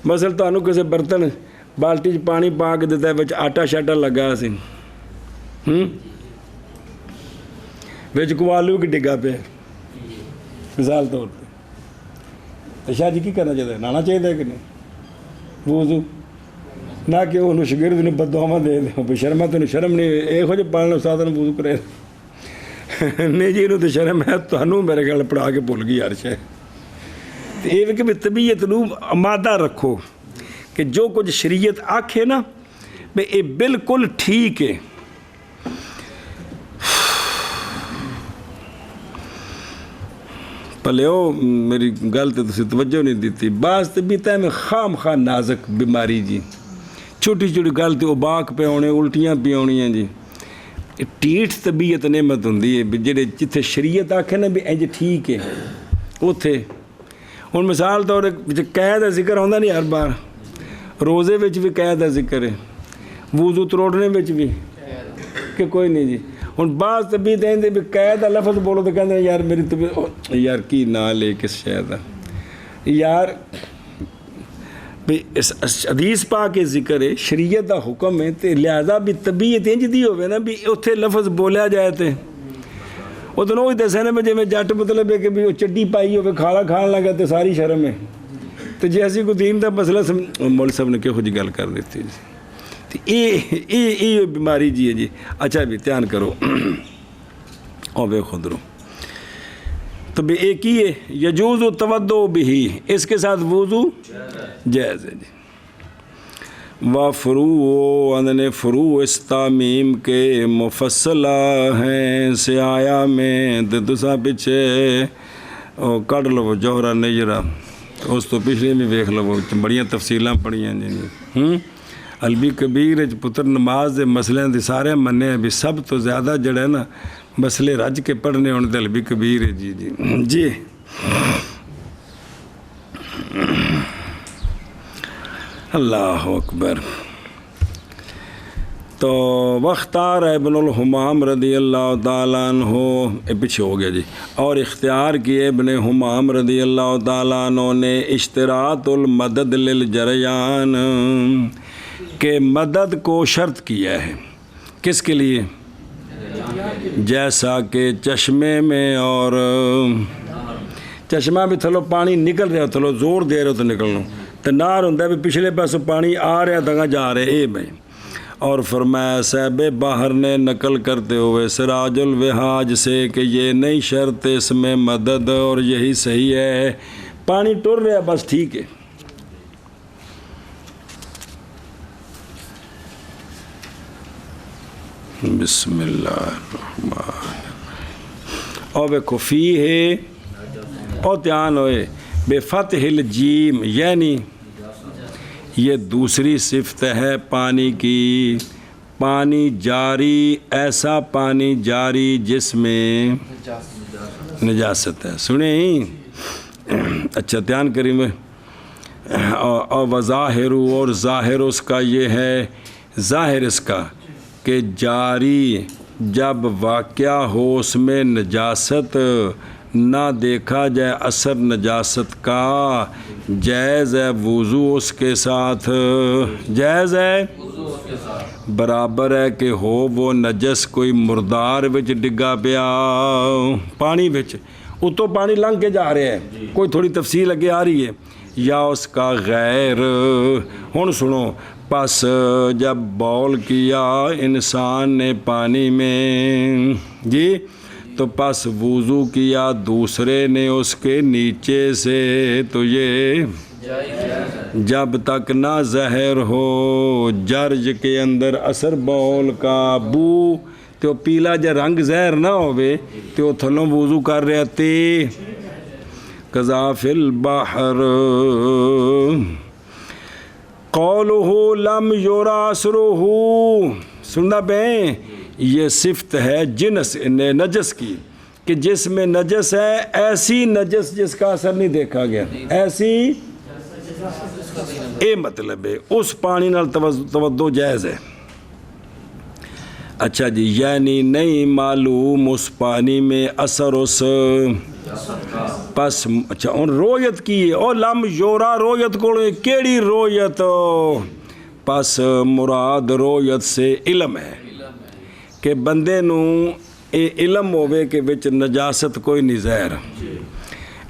مثلا تمہیں کسی برتن بالٹی چ پانی پا کے دیتا ہے بچ آٹا شاٹا لگا سی، بچ کو آلو کی ڈگا پہ مثال طور پہ تو شاہ جی کی کرنا چاہیے؟ نہانا چاہیے کہ نہیں؟ وضو نہ کہ وہ شگرد نے بددعا دے دیں شرما تو شرم نہیں یہو جہ پڑھنے استاد نے وضو کرے نہیں جی انہوں تو شرم ہے تمہوں میرے خیال پڑھا کے بھول گئی ہر شے یہ کہ طبیعت نو آمادہ رکھو کہ جو کچھ شریعت آکھے نا بے یہ بالکل ٹھیک ہے. پلیو میری گل تو تسی توجہ نہیں دیتی. بعض طبیعتیں میں خام خواہ نازک بیماری جی چھوٹی چھوٹی گل تے اباک پہ ہونے الٹیاں پہ ہونی ہیں جی. ٹھیٹ طبیعت نعمت ہوندی ہے جڑے جتھے شریعت آکھے نا بھی انج ٹھیک ہے اوتھے. ہن مثال طور قید دا ذکر ہوندا نہیں ہر بار روزے وچ بھی قید دا ذکر ہے وضو تروڑنے وچ بھی کہ کوئی نہیں جی. ہن بعض طبیعت ایندے بھی قید دا لفظ بولو تو کہندے یار میری طبیعت یار کی نا لے کس شے دا یار بھی اس حدیث پاک کے ذکر ہے شریعت دا حکم ہے تے لہذا بھی طبیعت انج دی ہوے نا بھی اوتھے لفظ بولیا جائے تے وہ تو وہی دسے نا جی میں جٹ مطلب ہے کہ بھی وہ چڈی پائی ہوے کھانا کھان لگا تو ساری شرم ہے. تو جی اسی کو دین دا مسئلہ مول صاحب نے کہو جی گل کر دیتی جی. تو یہ بیماری جی ہے جی. اچھا بھی دھیان کرو او بے خود رو تو بھی ایک ہی ہے یجوز و تودو بھی اس کے ساتھ وضو جائز ہے جی. و فرو اندنے فرو استامیم کے مفصلہ ہیں سیایا میں دوسرا پیچھے کٹ لو جوہرہ نیجرہ اس تو پچھلے بھی ویکھ لو بڑیاں تفصیلاں پڑھیاں جی. البی کبیر پتر نماز دے مسئلے دی سارے مننے بھی سب تو زیادہ جڑے نا مسئلے رج کے پڑھنے ہونے تے البی کبیر ہے جی جی جی. اللہ اکبر. تو واختار ابن الحمام رضی اللہ تعالیٰ عنہ پیچھے ہو گیا جی. اور اختیار کیے ابن حمام رضی اللہ تعالیٰ عنہ نے اشتراط المدد للجریان کہ مدد کو شرط کیا ہے کس کے لیے؟ جیسا کہ چشمے میں اور چشمہ بھی تھلو پانی نکل رہا ہو تھلو زور دے رہے ہو تو نکلنا تو نار ہوندہ بھی پچھلے پاسوں پانی آ رہا تھا جا رہے اے بھائی. اور فرمایا صاحب باہر نے نقل کرتے ہوئے سراج الوہاج سے کہ یہ نئی شرط اس میں مدد اور یہی صحیح ہے. پانی ٹر رہا بس ٹھیک ہے. بسم اللہ الرحمن اور بے کفی ہے اور دھیان ہوئے بے فتح الجیم یعنی یہ دوسری صفت ہے پانی کی. پانی جاری ایسا پانی جاری جس میں نجاست ہے. سنیں اچھا دھیان کریں میں اور وظاہر اور ظاہر اس کا یہ ہے ظاہر اس کا کہ جاری جب واقعہ ہو اس میں نجاست نہ دیکھا جائے اثر نجاست کا جائز ہے وضو اس کے ساتھ. جائز ہے برابر ہے کہ ہو وہ نجس کوئی مردار وچ ڈگا پیا پانی وچ اتوں پانی لنگ کے جا رہے ہیں کوئی تھوڑی تفصیل اگے آ رہی ہے یا اس کا غیر. ہن سنو پس جب بول کیا انسان نے پانی میں جی تو پس وضو کیا دوسرے نے اس کے نیچے سے تو یہ جب تک نہ زہر ہو جرج کے اندر اثر بول کا بو تو پیلا جا رنگ زہر نہ ہوئے تو تھلوں وضو کر رہے تے قضا فی البحر قولہ لم یرا اثرہ. سننا بہیں یہ صفت ہے جنس نجس کی کہ جس میں نجس ہے ایسی نجس جس کا اثر نہیں دیکھا گیا ایسی اے مطلب ہے اس پانی نال توجہ جائز ہے. اچھا جی یعنی نہیں معلوم اس پانی میں اثر اس پس اچھا ان رویت کی او لم یورا رویت کو کیڑی رویت پس مراد رویت سے علم ہے کہ بندے نو اے علم ہوئے کہ وچ نجاست کوئی نہیں زہر،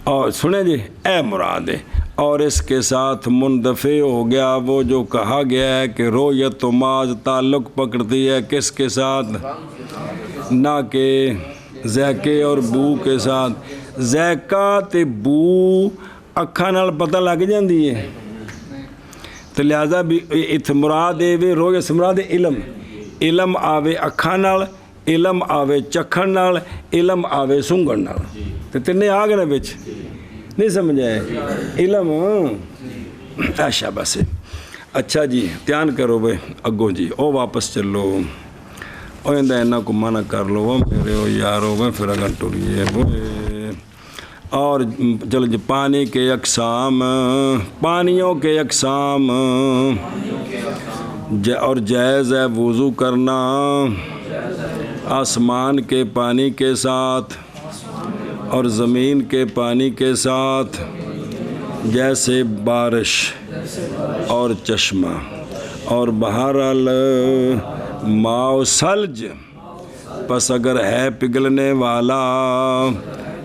اور سنیں جی اے مراد ہے، اور اس کے ساتھ مندفع ہو گیا وہ جو کہا گیا ہے کہ رویت و ماز تعلق پکڑتی ہے کس کے ساتھ؟ نہ کہ ذائقے اور بو کے ساتھ۔ ذائقہ تے بو اکھاں نال پتہ لگ جاندی ہے، تو لہذا بھی ات مراد اے وے رویت سے مراد علم، علم آوے اکھاں نال، علم آوے چکھن نال، علم آوے سونگھن نال، تے تینے آ گئے نا بچ نہیں سمجھائے علم۔ اچھا بس اچھا جی دھیان کرو بھائی اگوں جی، او واپس چلو، او اینا کو منع کر لو وہ میرے او یارو وہ پھر اگر ٹریے وہ۔ اور چلو جی پانی کے اقسام، پانیوں کے اقسام، اور جائز ہے وضو کرنا آسمان کے پانی کے ساتھ اور زمین کے پانی کے ساتھ، جیسے بارش اور چشمہ، اور بہرحال ماء ثلج، پس اگر ہے پگھلنے والا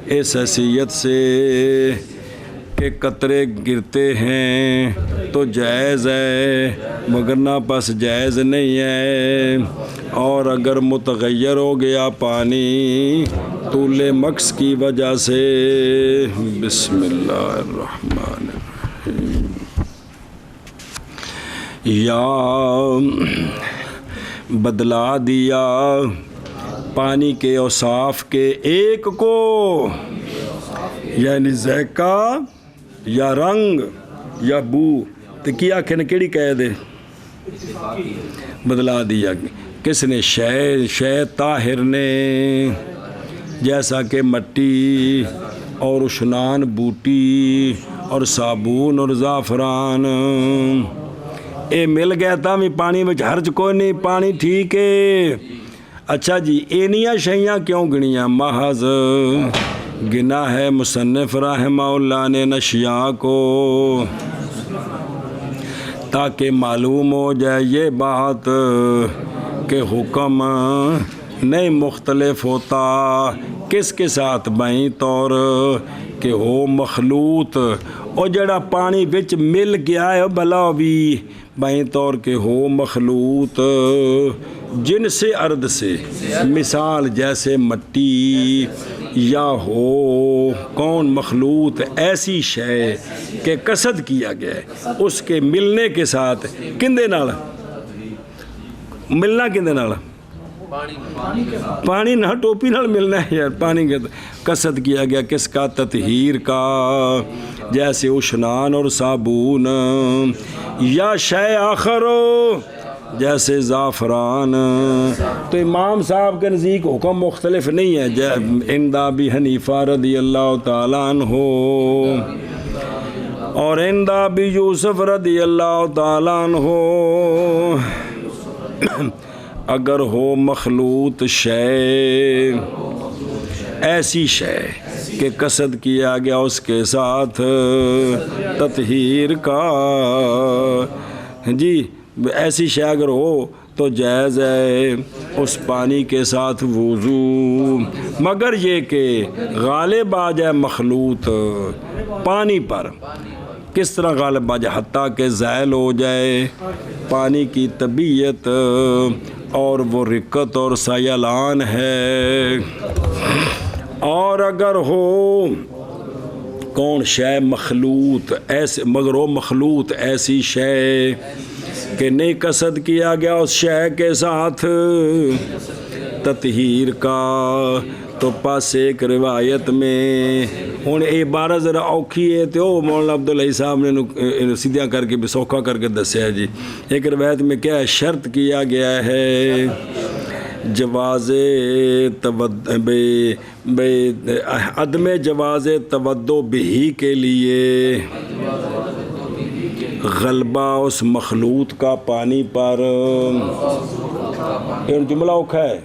اس حیثیت سے کہ قطرے گرتے ہیں تو جائز ہے، مگر نہ پس جائز نہیں ہے۔ اور اگر متغیر ہو گیا پانی طول مکث کی وجہ سے، بسم اللہ الرحمن الرحیم، یا بدلا دیا پانی کے اوصاف کے ایک کو، یعنی ذائقہ یا رنگ یا بو، تو کیا کہنے کیڑی کہہ دے بدلا دیا، کس نے؟ شے طاہر نے، جیسا کہ مٹی اور اشنان بوٹی اور صابون اور زعفران، اے مل گیا تھا میں پانی میں حرج کوئی نہیں، پانی ٹھیک ہے۔ اچھا جی اینیاں شیاں کیوں گنیاں؟ محض گنا ہے مصنف رحمہ اللہ نے نشیاء کو، تاکہ معلوم ہو جائے یہ بات کہ حکم نہیں مختلف ہوتا کس کے ساتھ، بائیں طور کہ ہو مخلوط، اور جڑا پانی بچ مل گیا ہے بلا بھی بائیں طور کہ ہو مخلوط جنس ارض سے، مثال جیسے مٹی، یا ہو کون مخلوط ایسی شے کہ قصد کیا گیا ہے اس کے ملنے کے ساتھ، کندے نال ملنا، کندے نال پانی نہ ٹوپی نال ملنا ہے یار، پانی کے قصد کیا گیا کس کا؟ تطہیر کا، جیسے اشنان اور صابون، یا شے آخر جیسے زعفران۔ تو امام صاحب کے نزدیک حکم مختلف نہیں ہے، عند ابی حنیفہ رضی اللہ تعالیٰ عنہ اور عند ابی یوسف رضی اللہ تعالیٰ عنہ، اگر ہو مخلوط شے، ایسی شے کہ قصد کیا گیا اس کے ساتھ تطہیر کا، جی ایسی شے اگر ہو تو جائز ہے اس پانی کے ساتھ وضو، مگر یہ کہ غالب آ جائے مخلوط پانی پر۔ کس طرح غالب آ جائے؟ حتیٰ کہ زائل ہو جائے پانی کی طبیعت، اور وہ رقت اور سیلان ہے۔ اور اگر ہو کون شے مخلوط ایسے، مگر ہو مخلوط ایسی شے کہ نہیں قصد کیا گیا اس شے کے ساتھ تطہیر کا، تو پاس ایک روایت میں ہوں یہ عبارت ذرا اوکھی ہے، تو مولانا عبداللہ صاحب نے سیدھا کر کے سوکھا کر کے دسیا جی۔ ایک روایت میں کیا ہے؟ شرط کیا گیا ہے جواز عدم جواز توضؤ بہی کے لیے غلبہ اس مخلوط کا پانی پر، یہ جملہ اوکھا ہے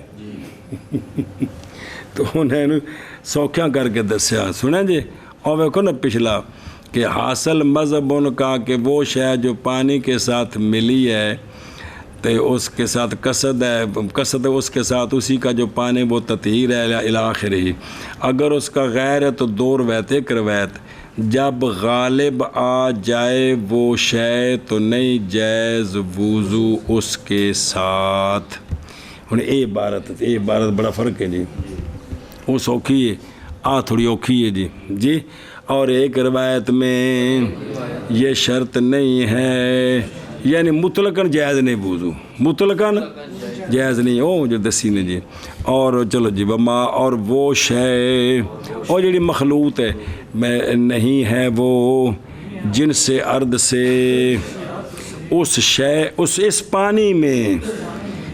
تو انہیں سوکھا کر کے دسیا، سنیں جی۔ اور ویکھو نا پچھلا کہ حاصل مذہب ان کا کہ وہ شے جو پانی کے ساتھ ملی ہے تو اس کے ساتھ قصد ہے، قصد اس کے ساتھ اسی کا جو پانی وہ تطہیر ہے الی آخرہ۔ اگر اس کا غیر ہے تو 2 روایت 1 روایت جب غالب آ جائے وہ شے تو نہیں جائز وضو اس کے ساتھ۔ ہن اے عبارت بڑا فرق ہے جی، وہ سوکھی ہے، تھوڑی اوکھی ہے جی۔ اور ایک روایت میں یہ شرط نہیں ہے، یعنی مطلقاً جائز نہیں وضو، مطلقاً جائز نہیں، او جو دسی نے جی۔ اور چلو جی بما اور وہ شے اور جڑی مخلوط ہے میں نہیں ہے وہ جن سے ارد سے اس شے اس پانی میں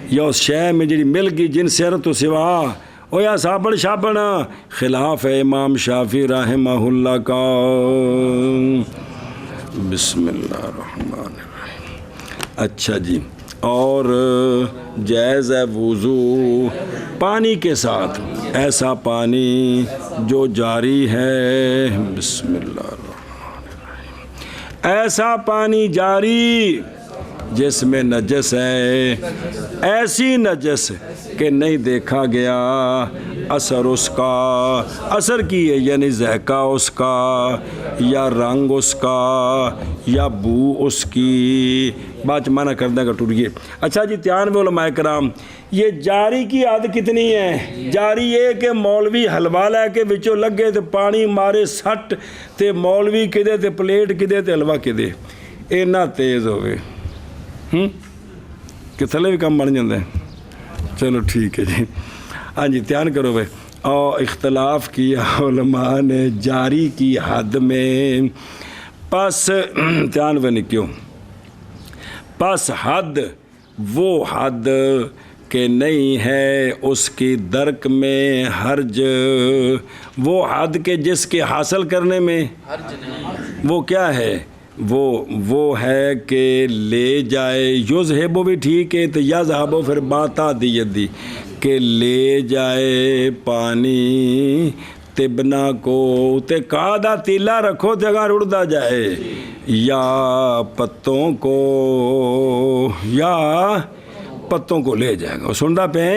یا اس شے میں جڑی مل گئی جن سے ارد تو سوا او یا صابن شابن، خلاف ہے امام شافعی رحمہ اللہ کا۔ بسم اللہ الرحمن الرحیم۔ اچھا جی، اور جائز ہے وضو پانی کے ساتھ، ایسا پانی جو جاری ہے، بسم اللہ الرحمن الرحیم، ایسا پانی جاری جس میں نجس ہے، ایسی نجس کہ نہیں دیکھا گیا اثر اس کا، اثر کی ہے یعنی ذائقہ اس کا یا رنگ اس کا یا بو اس کی، بات منع کر دیں گا ٹوٹ گئے۔ اچھا جی، 93 علماء کرام، یہ جاری کی حد کتنی ہے؟ جاری یہ کہ مولوی حلوہ لے کے بچوں لگے تو پانی مارے سٹ تے مولوی کدے تے پلیٹ کدے تے حلوہ کدے، اینا تیز ہوئے کہ تھلے بھی کم بن جاندے ہیں۔ چلو ٹھیک ہے جی، ہاں جی دھیان کرو بھائی۔ اور اختلاف کیا علماء نے جاری کی حد میں، پس دھیان بنے کیوں، پس حد وہ حد کہ نہیں ہے اس کی درک میں حرج، وہ حد کے جس کے حاصل کرنے میں حرج نہیں، وہ کیا ہے؟ وہ ہے کہ لے جائے، یذہبو بھی ٹھیک ہے تو یذہبو پھر باتا دی کہ لے جائے پانی تبنا کو تے کادا تیلا رکھو جگہ رڑدا جائے، یا پتوں کو لے جائے گا، سندا پہ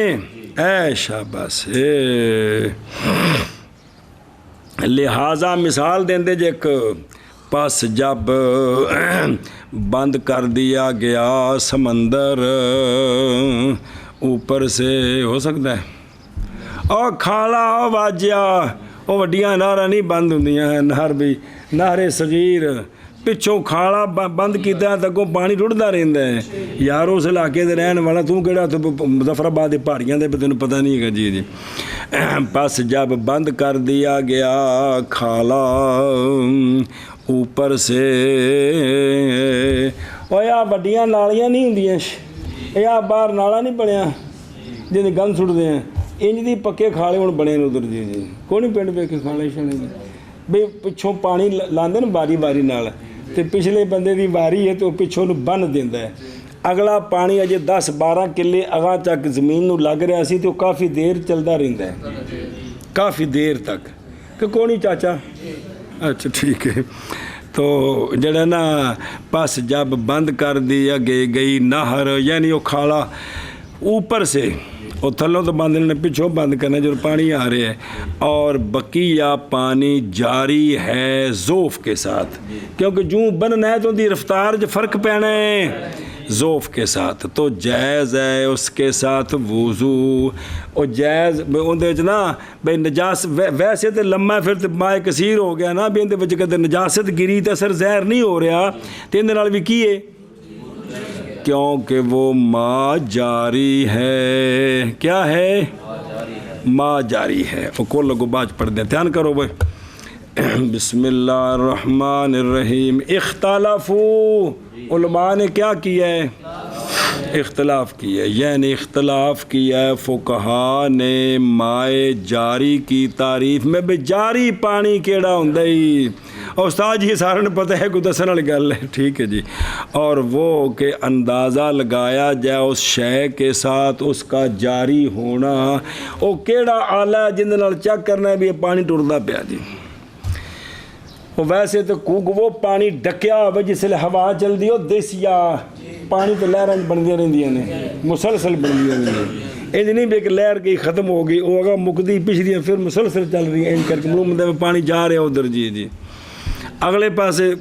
اے شاباش۔ لہٰذا مثال دیں دے جے پس جب بند کر دیا گیا سمندر اوپر سے، ہو سکتا ہے اور کھالا واجیا، وہ وڈیاں نہراں نہیں بند ہوندیاں ہیں، نہر بھی نہر صغیر پچھوں کھالا بند کیتا ہے تکوں پانی رڑدا رہندا ہے، یار اس علاقے دے رہن والا تو کہڑا مظفر آباد دے پہاڑیاں دے تینوں پتہ نہیں ہے جی۔ پس جب بند کر دیا گیا کھالا اوپر سے، اور یا وڈیاں نالیاں نہیں ہوندیاں، یا باہر نالا نہیں بنیا جن گند سٹتے ہیں، انج دی پکے کھالے ہوں بنے ادھر جی کوئی نہیں پنڈ پہ کے کھالے شانے جی بھئی پچھوں پانی لاندے نا باری باری نال، تے پچھلے بندے دی واری ہے تو پچھوں نو بن دیندا ہے، اگلا پانی اجے 10-12 کلے اگاں تک زمین نو لگ رہا سی تو کافی دیر چلدا رہندا ہے، کافی دیر تک، کہ کوئی نہیں چاچا، اچھا ٹھیک ہے۔ تو جڑا نا پس جب بند کر دیا گئی نہر، یعنی وہ کھالا اوپر سے، وہ تھلوں تو بند نے پچھوں بند کرنا جو پانی آ رہے ہے، اور بقیہ پانی جاری ہے ذوف کے ساتھ، کیونکہ جو بننا ہے تو دی رفتار جو فرق پینا ہے ذوف کے ساتھ، تو جائز ہے اس کے ساتھ وضو، اور جائز اندے نا بھئی نجاست ویسے تو لمحہ پھر تو ماء کثیر ہو گیا نا، بھی اندے وجہ کہ نجاست گری تو اثر زہر نہیں ہو رہا، تو اندے نال بھی کیے کیونکہ وہ ماء جاری ہے، کیا ہے؟ ماء جاری ہے۔ وہ کول لگو باج پڑھ دیں، دھیان کرو بھائی۔ بسم اللہ الرحمن الرحیم۔ اختلافو، علماء نے کیا کیا ہے؟ اختلاف کیا ہے، یعنی اختلاف کیا ہے فقہا نے مائے جاری کی تعریف میں، بے جاری پانی کیڑا ہوندا ہی، اور استاد جی سارے نے پتہ ہے کوئی دسن والی گل ہے، ٹھیک ہے جی، اور وہ کہ اندازہ لگایا جائے اس شے کے ساتھ اس کا جاری ہونا، وہ کیڑا آلہ ہے جن نال چیک کرنا ہے بھی یہ پانی ٹردا پیا جی، وہ ویسے تو وہ پانی ڈکیا ہوا جس لئے ہوا چل دی ہو دیسیا ਪਾਣੀ ਤੇ ਲਹਿਰਾਂ ਬਣਦੀਆਂ ਰਹਿੰਦੀਆਂ ਨੇ, ਮੁਸਲਸਲ ਬਣਦੀਆਂ ਰਹਿੰਦੀਆਂ। ਇੰਜ ਨਹੀਂ ਵੀ ਇੱਕ ਲਹਿਰ ਗਈ ਖਤਮ ਹੋ ਗਈ, ਉਹ ਅਗਾ ਮੁੱਕਦੀ ਪਿਛਦੀਆਂ ਫਿਰ ਮੁਸਲਸਲ ਚੱਲ ਰਹੀ ਇੰਜ ਕਰਕੇ ਮਾਲੂਮ ਹੁੰਦਾ ਪਾਣੀ ਜਾ ਰਿਹਾ ਉਧਰ। ਜੀ ਅਗਲੇ ਪਾਸੇ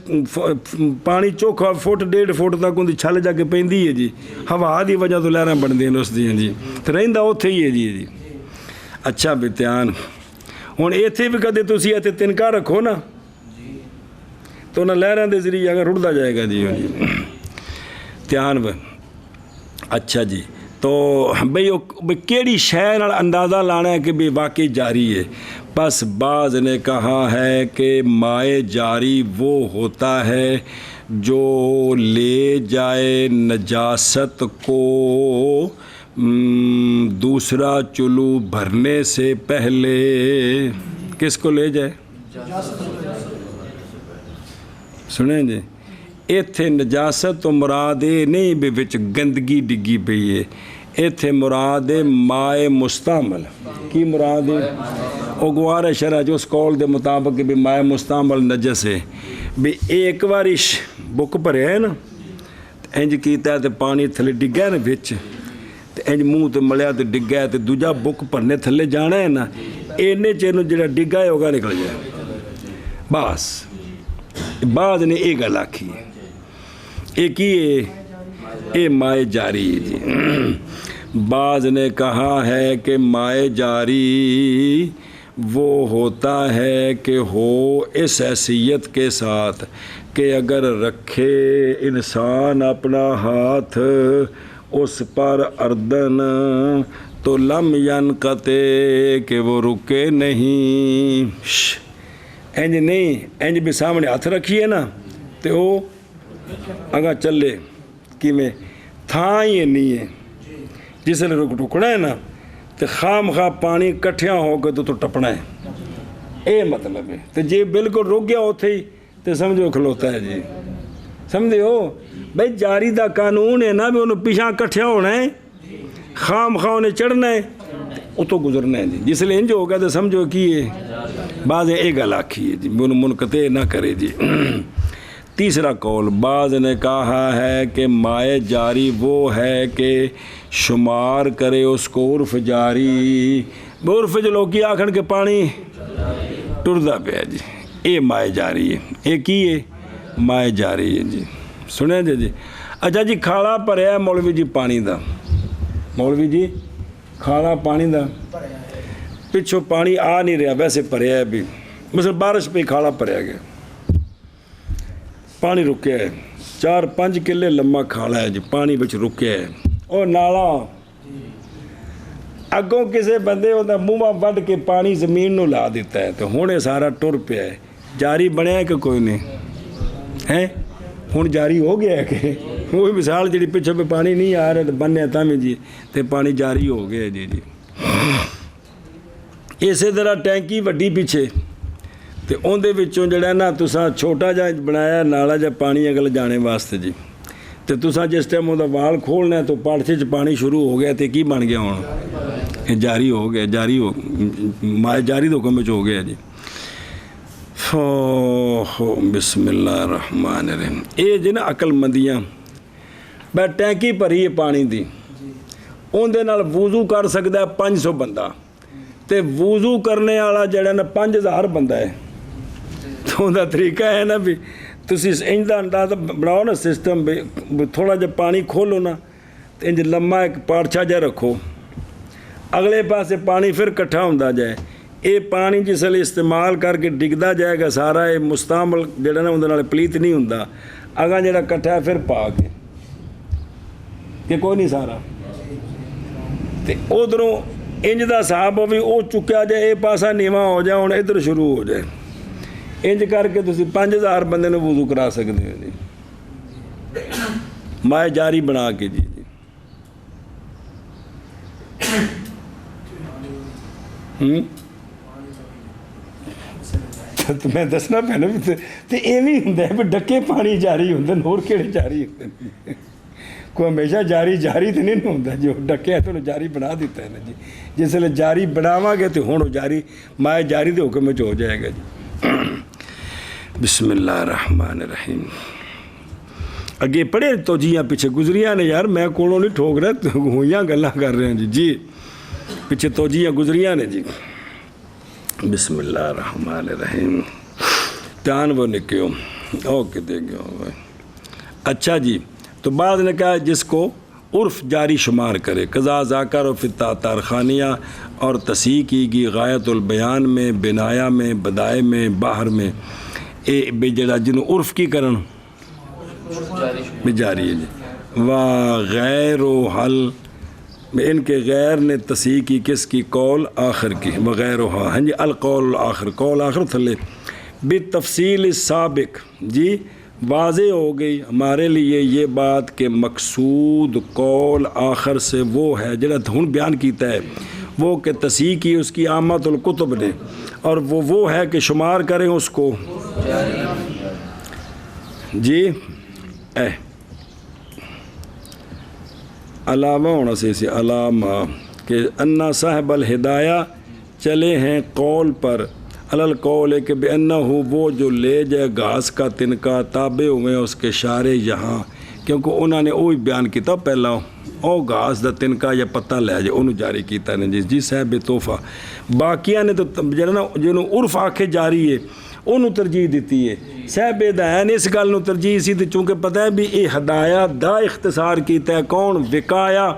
ਪਾਣੀ ਚੋਖਾ ਫੁੱਟ 1.5 ਫੁੱਟ ਤੱਕ ਉਹਦੀ ਛੱਲ ਜਾ ਕੇ ਪੈਂਦੀ ਹੈ ਜੀ, ਹਵਾ ਦੀ ਵਜ੍ਹਾ ਤੋਂ ਲਹਿਰਾਂ ਬਣਦੀਆਂ ਨੇ ਉਸ ਦੀਆਂ ਜੀ, ਤੇ ਰਹਿੰਦਾ ਉੱਥੇ ਹੀ ਹੈ ਜੀ। ਅੱਛਾ ਵੀ ਧਿਆਨ, ਹੁਣ ਇੱਥੇ ਵੀ ਕਦੇ ਤੁਸੀਂ ਇੱਥੇ ਤਿਨਕਾ ਰੱਖੋ ਨਾ ਤਾਂ ਉਹਨਾਂ ਲਹਿਰਾਂ ਦੇ ਜ਼ਰੀਏ ਅਗਰ ਰੁੜਦਾ ਜਾਏਗਾ ਜੀ। ਧਿਆਨ ਬ ਅੱਛਾ ਜੀ। تو بھئی کیڑی شے نال اندازہ لانا ہے کہ بھی واقعی جاری ہے؟ بس بعض نے کہا ہے کہ مائع جاری وہ ہوتا ہے جو لے جائے نجاست کو دوسرا چلو بھرنے سے پہلے۔ کس کو لے جائے؟ سنیں جی، ایتھے نجاست تو مراد نہیں بھی وچ گندگی ڈگی پئی ہے، ایتھے مراد مائع مستعمل۔ کی مراد ہے؟ او گوارا شرع جو اس قول دے مطابق بھی مائع مستعمل نجس ہے، بھی ایک وارش بک پرے ہے نا، انج کیتا ہے تے پانی تھلے ڈگا نا وچ، تے انج منہ تے ملیا تے ڈگا ہے تے دوجا بک پرنے تھلے جانا ہے نا، اینے چینو جڑا ڈگا ہے ہوگا نکل جائے۔ بس بعد نے ایک گل آکھی ہے، ایک ہی اے مائع جاری ہے جی۔ بعض نے کہا ہے کہ مائع جاری وہ ہوتا ہے کہ ہو اس حیثیت کے ساتھ کہ اگر رکھے انسان اپنا ہاتھ اس پر اردن تو لم ینقطع، کہ وہ رکے نہیں۔ انج نہیں، انج بھی سامنے ہاتھ رکھیے نا تو وہ اگا چلے کہ میں تھا ہی نہیں ہے، جس نے رکنا ہے نا تو خام خواہ پانی کٹھیاں ہو کے تو ٹپنا ہے، اے مطلب ہے۔ تو جی بالکل رک گیا ہوتے ہی تو سمجھو کھلوتا ہے جی، سمجھے ہو بھائی جاری دا قانون ہے نا بھی انہوں پیچھا کٹھیا ہونا ہے، خام خواہ انہیں چڑھنا ہے، وہ تو گزرنا ہے جی۔ جس لئے انجو ہوگا تو سمجھو کی ہے بعض ایک گل آکھی ہے جی، انہوں منقطع نہ کرے جی۔ تیسرا قول، بعض نے کہا ہے کہ مائع جاری وہ ہے کہ شمار کرے اس کو عرف جاری، عرف جو لوگی آکھن کے پانی ٹردہ پہ ہے جی، اے مائع جاری ہے، ایک ہی ہے مائع جاری ہے جی۔ سنیں جی۔ اچھا جی، کھالا پریا ہے مولوی جی پانی دا، مولوی جی کھالا پانی دا پچھو پانی آ نہیں رہا، ویسے پریا ہے بھی، مثلا بارش پہ کھالا پریا گیا، پانی رکیا ہے، 4-5 کلے لمبا کھالا ہے جی، پانی بچ رکیا ہے، اور نالا اگوں کسے بندے ہوتا موما وڈ کے پانی زمین نو لا دیتا ہے، تو ہونے سارا ٹر پیا ہے، جاری بنیا ہے کہ کوئی نہیں ہے؟ ہون جاری ہو گیا ہے کہ وہی مثال جی پچھے پہ پانی نہیں آ رہا تو بننے تامی جی تے پانی جاری ہو گیا جی۔ اسی طرح ٹینکی وڈی پیچھے تے اون دے وچوں جڑا نا تساں چھوٹا جا بنایا نالا جا پانی اگل جانے واسطے جی، تے تساں جس ٹائم اوندا وال کھولنا ہے تو پاڑچے چ پانی شروع ہو گیا تے کی بن گیا ہون؟ جاری ہو گیا، جاری ہو مائع جاری تو حکم وچ ہو گیا جی۔ بسم اللہ الرحمن الرحیم۔ اے جی نا عقل مندیاں بے ٹینکی بھری ہے پانی دی، اون دے نال وضو کر سکدا ہے 500 بندہ، تے وضو کرنے والا جڑا نا 5000 بندہ ہے، تو ان دا طریقہ ہے نا بھی تسی انج دا اندازہ بناؤ نا سسٹم بھی تھوڑا جا پانی کھولو نا تو انج لمحہ ایک پارچھا جا رکھو، اگلے پاسے پانی پھر کٹھا ہوندا جائے، اے پانی جس لئے استعمال کر کے ڈگدا جائے گا سارا، اے مستعمل جڑا نا اندر نال پلیت نہیں ہوندا، اگاں جڑا کٹھا ہے پھر پا کے کہ کوئی نہیں سارا، تے ادھروں انج دا صاحب بھی او چکیا جائے، اے پاسا نیواں ہو جائے، ہن ادھر شروع ہو جائے، انج کر کے تسی 5000 بندے نے وضو کرا سکتے ہو جی، مائع جاری بنا کے جی۔ تو میں دسنا پہنا بھی تو ایویں ہوندا ہے ڈکے پانی جاری ہوندے، اور کیڑے جاری ہوندے، کوئی ہمیشہ جاری تو نہیں ہوندا، جو ڈکے تو جاری بنا دیتا ہے نا جی، جس لئے جاری بناواں گے تو ہوں جاری مائع جاری دے حکم وچ ہو جائے گا جی۔ بسم اللہ الرحمن الرحیم۔ اگے پڑھے توجیاں پیچھے گزریاں نے یار، میں کولوں نہیں ٹھوک رہا، ہوئیاں گلاں کر رہے ہیں جی پیچھے توجیاں گزریاں نے جی۔ بسم اللہ الرحمن الرحیم، دھیان وہ نکیو اوکے دے گیا۔ اچھا جی، تو بعد نے کہا جس کو عرف جاری شمار کرے، قضا ذاکر و فتا تارخانیہ اور تصحیح کی گی غایت البیان میں، بنایا میں، بدائے میں، باہر میں، اے بے جڑا جنہوں عرف کی کرن جاری ہے جی۔ وغیر و حل، ان کے غیر نے تصحیح کی کس کی؟ قول آخر کی، وغیر و ہاں جی، القول آخر، قول آخر تھلے بالتفصیل سابق جی، واضح ہو گئی ہمارے لیے یہ بات کہ مقصود قول آخر سے وہ ہے جڑا ہن بیان کیتا ہے، وہ کہ تصحیح کی اس کی عامت الکتب نے، اور وہ ہے کہ شمار کریں اس کو جی۔ علامہ ہونا سے علامہ کہ انا صاحب الہدایہ چلے ہیں قول پر، القول ہے کہ بے انہ وہ جو لے جائے گھاس کا تنکا تابع ہوئے اس کے شارے یہاں، کیونکہ انہوں نے وہی بیان کیتا پہلا او گھاس دا تنکا یا پتہ لے جائے انہوں جاری کیتا نے جی صاحب تحفہ۔ باقیہ نے تو جنہوں عرف آکھے جاری ہے انہوں ترجیح دیتی ہے، صاحب ہدایہ نے اس گل نو ترجیح سی تے چونکہ پتہ ہے بھی یہ ہدایہ دا اختصار کیتا ہے کون؟ وقایا،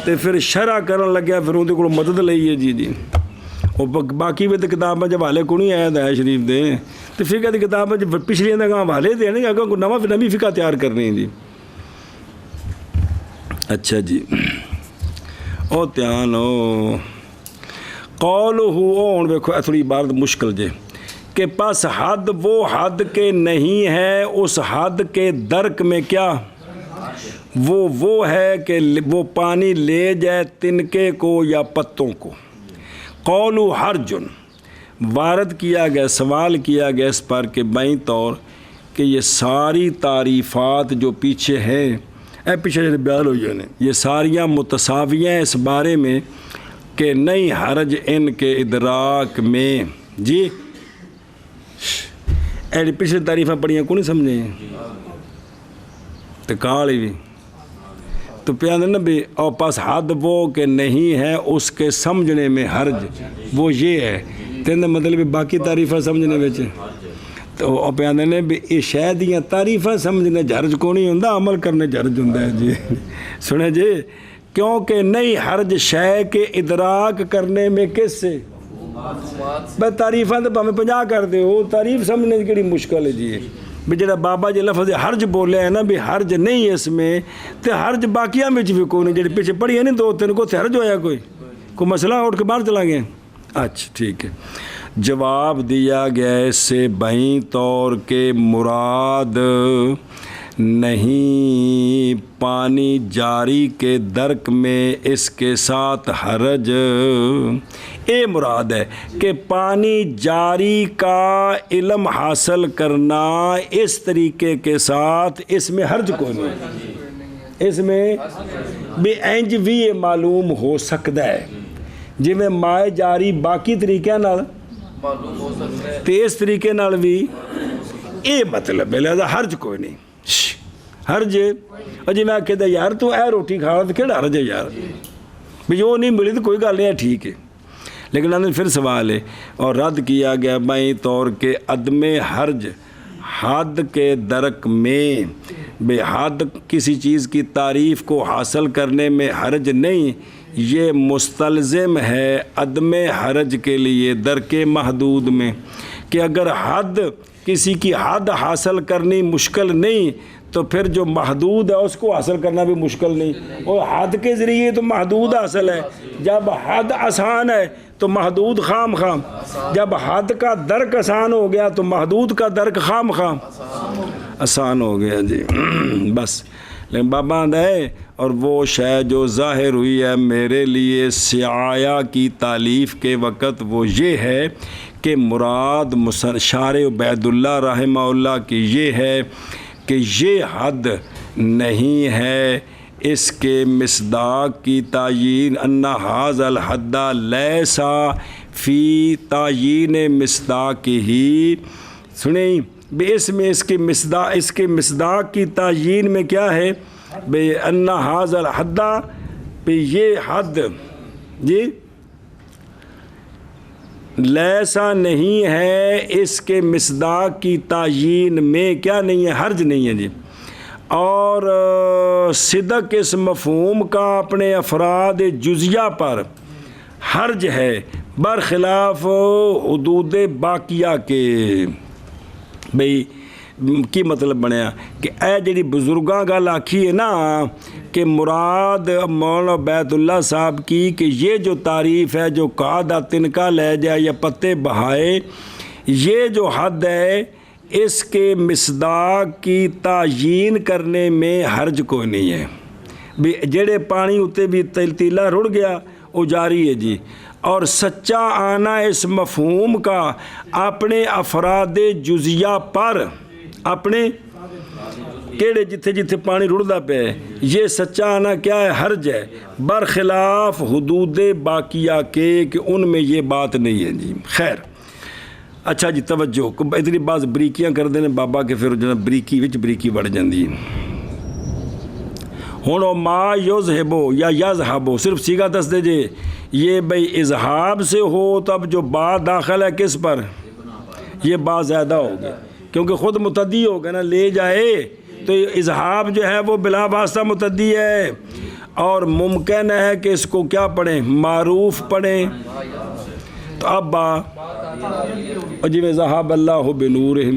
تے پھر شرح کرن لگیا پھر ان کو مدد لئی ہے جی۔ اور باقی بھی تو کتابیں جب حالے کو نہیں آیا ہدایہ شریف دے تو فقہ دی کتابیں جب پچھلیاں دا کہاں حالے دے نہیں اگر کوئی نوی فقہ تیار کرنی ہے جی۔ اچھا جی، او دھیان ہو قول ہوں دیکھو تھوڑی عبارت مشکل جے کہ پس حد وہ حد کے نہیں ہے اس حد کے درک میں کیا؟ وہ ہے کہ وہ پانی لے جائے تنکے کو یا پتوں کو۔ قول حرجن، وارد کیا گیا، سوال کیا گیا اس پر کہ بائیں طور کہ یہ ساری تعریفات جو پیچھے ہیں پیچھے جو بیان ہوئی ہیں یہ ساریاں متساویہ ہیں اس بارے میں کہ نہیں حرج ان کے ادراک میں جی۔ ایڈی پچھلی تعریفیں پڑھیاں کو نہیں سمجھیں تو کالی بھی تو پیاندے نا بھی اور پاس حد وہ کہ نہیں ہے اس کے سمجھنے میں حرج، وہ یہ ہے تیندے مطلب باقی تعریفیں سمجھنے بچ تو پیاندے نے بھی یہ شاید تعریفیں سمجھنے جھرج کو نہیں ہوندہ، عمل کرنے جھرج ہوندہ ہے جی۔ سنے جی، کیونکہ نہیں حرج شے کے ادراک کرنے میں کس سے؟ بھائی تعریفیں تو ہمیں 50 کر دے ہو، تعریف سمجھنے کی مشکل ہے جی۔ بھی جڑا بابا جی لفظ حرج بولے ہیں نا بھی حرج نہیں اس میں تے حرج باقیاں میں بھی کوئی نہیں، جڑے پیچھے پڑھی ہے نہیں 2-3 کو تے حرج ہویا کوئی مسئلہ اٹھ کے باہر چلا گئے۔ اچھا ٹھیک ہے، جواب دیا گیا اس سے بائیں طور کے مراد نہیں پانی جاری کے درک میں اس کے ساتھ حرج، اے مراد ہے کہ پانی جاری کا علم حاصل کرنا اس طریقے کے ساتھ اس میں حرج کو نہیں، اس میں بھی اینج بھی یہ معلوم ہو سکتا ہے جی میں مائے جاری باقی طریقے نال تے اس طریقے نال بھی اے مطلب ہے، لہذا حرج کوئی نہیں۔ حرج جی میں کہتا یار تو اے روٹی کھا تو کہڑا حرج ہے یار، بھی جو نہیں ملی تو کوئی گل نہیں ہے ٹھیک ہے، لیکن انہوں نے پھر سوال ہے اور رد کیا گیا بائیں طور کے عدم حرج حد کے درک میں، بے حد کسی چیز کی تعریف کو حاصل کرنے میں حرج نہیں، یہ مستلزم ہے عدم حرج کے لیے درک محدود میں، کہ اگر حد کسی کی حد حاصل کرنی مشکل نہیں تو پھر جو محدود ہے اس کو حاصل کرنا بھی مشکل نہیں، اور حد کے ذریعے تو محدود حاصل ہے، جب حد آسان ہے تو محدود خام خام، جب حد کا درک آسان ہو گیا تو محدود کا درک خام خام آسان ہو گیا جی۔ بس لیکن بابا ہے اور وہ شے جو ظاہر ہوئی ہے میرے لیے سعایا کی تالیف کے وقت وہ یہ ہے کہ مراد شارع عبید اللہ رحمہ اللہ کی یہ ہے کہ یہ حد نہیں ہے اس کے مصداق کی تعیین، ان ھذا الحد لیس فی تعیین مصداق ہی، سنیں بے اس میں اس کے مصداق کی تعیین میں کیا ہے بے ان ھذا الحد بے یہ حد جی لیسا نہیں ہے اس کے مصداق کی تعیین میں کیا نہیں ہے حرج نہیں ہے جی اور صدق اس مفہوم کا اپنے افراد جزیہ پر حرج ہے برخلاف حدود باقیہ کے بھئی کی مطلب بنیا کہ اے جڑی بزرگاں گل آکھی ہے نا کہ مراد مولانا بیت اللہ صاحب کی کہ یہ جو تعریف ہے جو قعدہ تنکا لے جائے یا پتے بہائے یہ جو حد ہے اس کے مصداق کی تعیین کرنے میں حرج کوئی نہیں ہے بھی جڑے پانی اتے بھی تیلا رڑ گیا وہ جاری ہے جی اور سچا آنا اس مفہوم کا اپنے افراد جزیہ پر اپنے کیڑے جتھے جتھے پانی رڑدا پہ یہ سچا آنا کیا ہے حرج ہے برخلاف حدود باقیہ کے کہ ان میں یہ بات نہیں ہے جی خیر اچھا جی توجہ اتنی بعض بریکیاں کر دینے بابا کے پھر جناب بریکی بڑھ جاندی ہوں ما یذہبو یا یذہبو صرف سیگا دس دے جے یہ بھئی اذہاب سے ہو تب جو با داخل ہے کس پر یہ با زیادہ ہو گیا کیونکہ خود متعدی ہو گیا نا لے جائے تو اذہاب جو ہے وہ بلا واسطہ متعدی ہے اور ممکن ہے کہ اس کو کیا پڑھیں معروف پڑھیں تو اب با اور جی ذہب اللہ بنورہم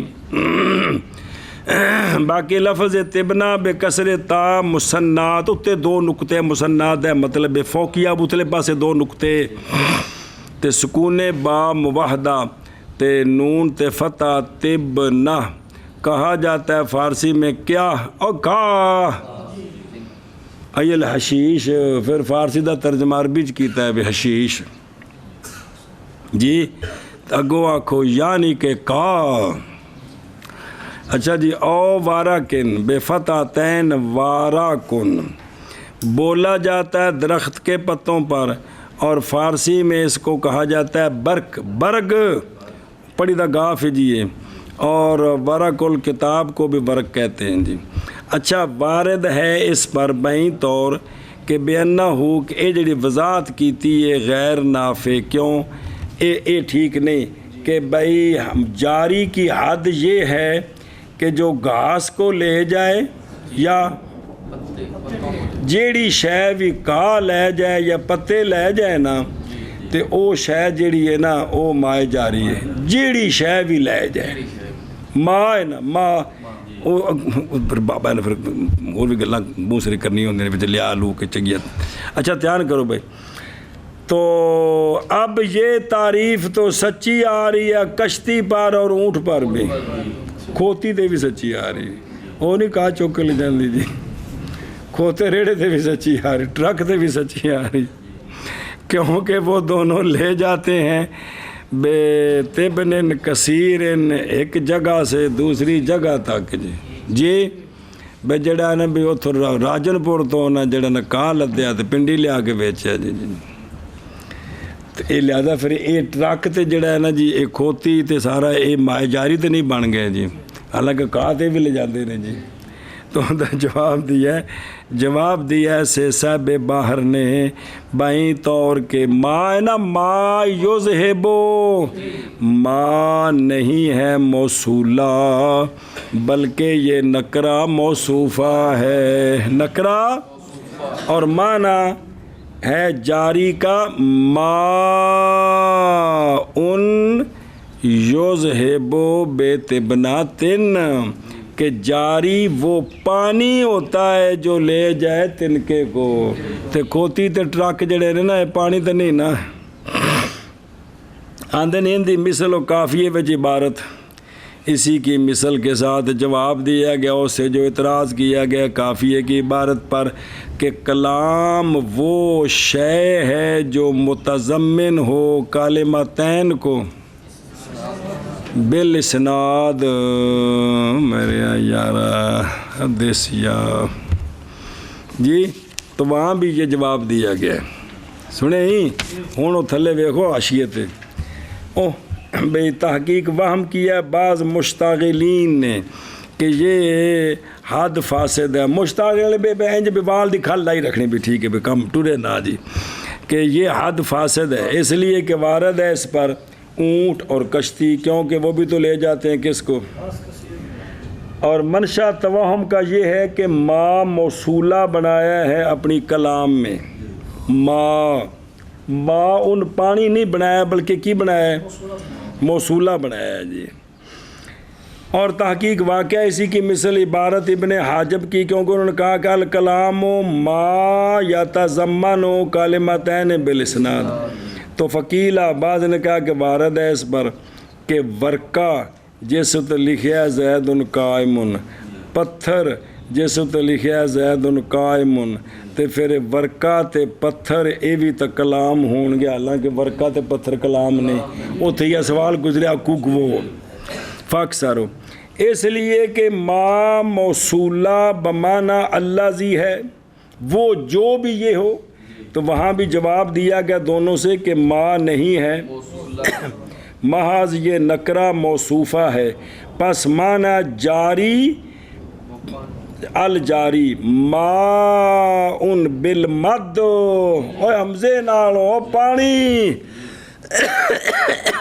باقی لفظ تبنا بے کسر تا مسنات اتے دو نقطے مسنات ہے مطلب فوقیہ بتلے پاسے دو نقطے تے سکون با موحدہ تے نون تے فتح تبنا کہا جاتا ہے فارسی میں کیا اور کہا ایل حشیش پھر فارسی دا ترجمہ عربی کیتا ہے بے حشیش جی اگو آکھو یعنی کہ کا اچھا جی او وارا کن بے فتح تین وارا کن بولا جاتا ہے درخت کے پتوں پر اور فارسی میں اس کو کہا جاتا ہے برگ پڑی دا گاف جی اور ورق الکتاب کو بھی ورق کہتے ہیں جی اچھا وارد ہے اس پر بہیں طور کہ بے انہو کہ اے جڑی وضاحت کی تھی یہ غیر نافع کیوں اے ٹھیک نہیں کہ بھئی جاری کی حد یہ ہے کہ جو گھاس کو لے جائے یا جیڑی شے بھی کا لے جائے یا پتے لے جائے نا تے او شے جیڑی ہے نا او مائے جاری ہے جیڑی شے بھی لے جائے ماں ہے نا ماں پھر بابا نے پھر اور بھی گلاں منہ سری کرنی ہوندی نے لیا آلو کے چگیت اچھا دھیان کرو بھائی تو اب یہ تعریف تو سچی آ رہی ہے کشتی پر اور اونٹ پر بھی کھوتی تے بھی سچی آ رہی وہ نہیں کہا چوک لے جاندی جی کھوتے ریڑے تے بھی سچی آ رہی ٹرک تے بھی سچی آ رہی کیونکہ وہ دونوں لے جاتے ہیں بے تبن کثیر ایک جگہ سے دوسری جگہ تک جی بے جڑا نا بھی اتھو راجن پور تو نا جڑا نا کہاں لدیا تے پنڈی لیا کے بیچیا جی تو یہ لہذا پھر یہ ٹرک تے جڑا ہے نا جی یہ کھوتی تے سارا یہ مائے جاری تے نہیں بن گئے جی حالانکہ کہاں تے بھی لے جاتے ہیں جی تو جواب دیا ہے سے صاحب باہر نے بائیں طور کے ما ہے نا ما یذہبو ما نہیں ہے موصولہ بلکہ یہ نکرہ موصوفہ ہے نکرہ اور معنی ہے جاری کا ما ان یذہبو بے تبناتن کہ جاری وہ پانی ہوتا ہے جو لے جائے تنکے کو تے کھوتی تے ٹرک جڑے نے نا پانی تے نہیں نا آندے نہیں دی مثل و کافیے وچ عبارت اسی کی مثل کے ساتھ جواب دیا گیا اس سے جو اعتراض کیا گیا کافیے کی عبارت پر کہ کلام وہ شے ہے جو متضمن ہو کلمتین کو بالاسناد میرے یارا دیسیا جی تو وہاں بھی یہ جواب دیا گیا سنے ہی ہوں تھلے ویکھو حاشیے تے او بھئی تحقیق وہم کیا بعض مشتاغلین نے کہ یہ حد فاسد ہے. مشتاغل بے انج بے وال دی کھل لائی رکھنی بھی ٹھیک ہے بھی کم ٹرے نہ جی کہ یہ حد فاسد ہے اس لیے کہ وارد ہے اس پر اونٹ اور کشتی کیونکہ وہ بھی تو لے جاتے ہیں کس کو. اور منشا توہم کا یہ ہے کہ ما موصولہ بنایا ہے اپنی کلام میں. ما ان پانی نہیں بنایا بلکہ کی بنایا ہے موصولہ بنایا ہے جی. اور تحقیق واقعہ اسی کی مثل عبارت ابن حاجب کی کیونکہ انہوں نے کہا کہ الکلام ما یتضمن کلمتین بالاسناد. تو فقیلہ بعض نے کہا کہ وارد ہے اس پر کہ ورقہ جس تو لکھیا زید قائم پتھر جس تو لکھیا زید قائم تے پھر ورقہ تے پتھر اے بھی تو کلام ہون گے حالانکہ ورقہ تے پتھر کلام نہیں. اتھے یہ سوال گزریا کوک وہ فاکسارو اس لیے کہ ما موصولہ بمانا الذی ہے وہ جو بھی یہ ہو. تو وہاں بھی جواب دیا گیا دونوں سے کہ ما نہیں ہے محض یہ نکرہ موصوفہ ہے. پس مانا جاری الجاری ما ان بالمد اوے حمزے نالو پانی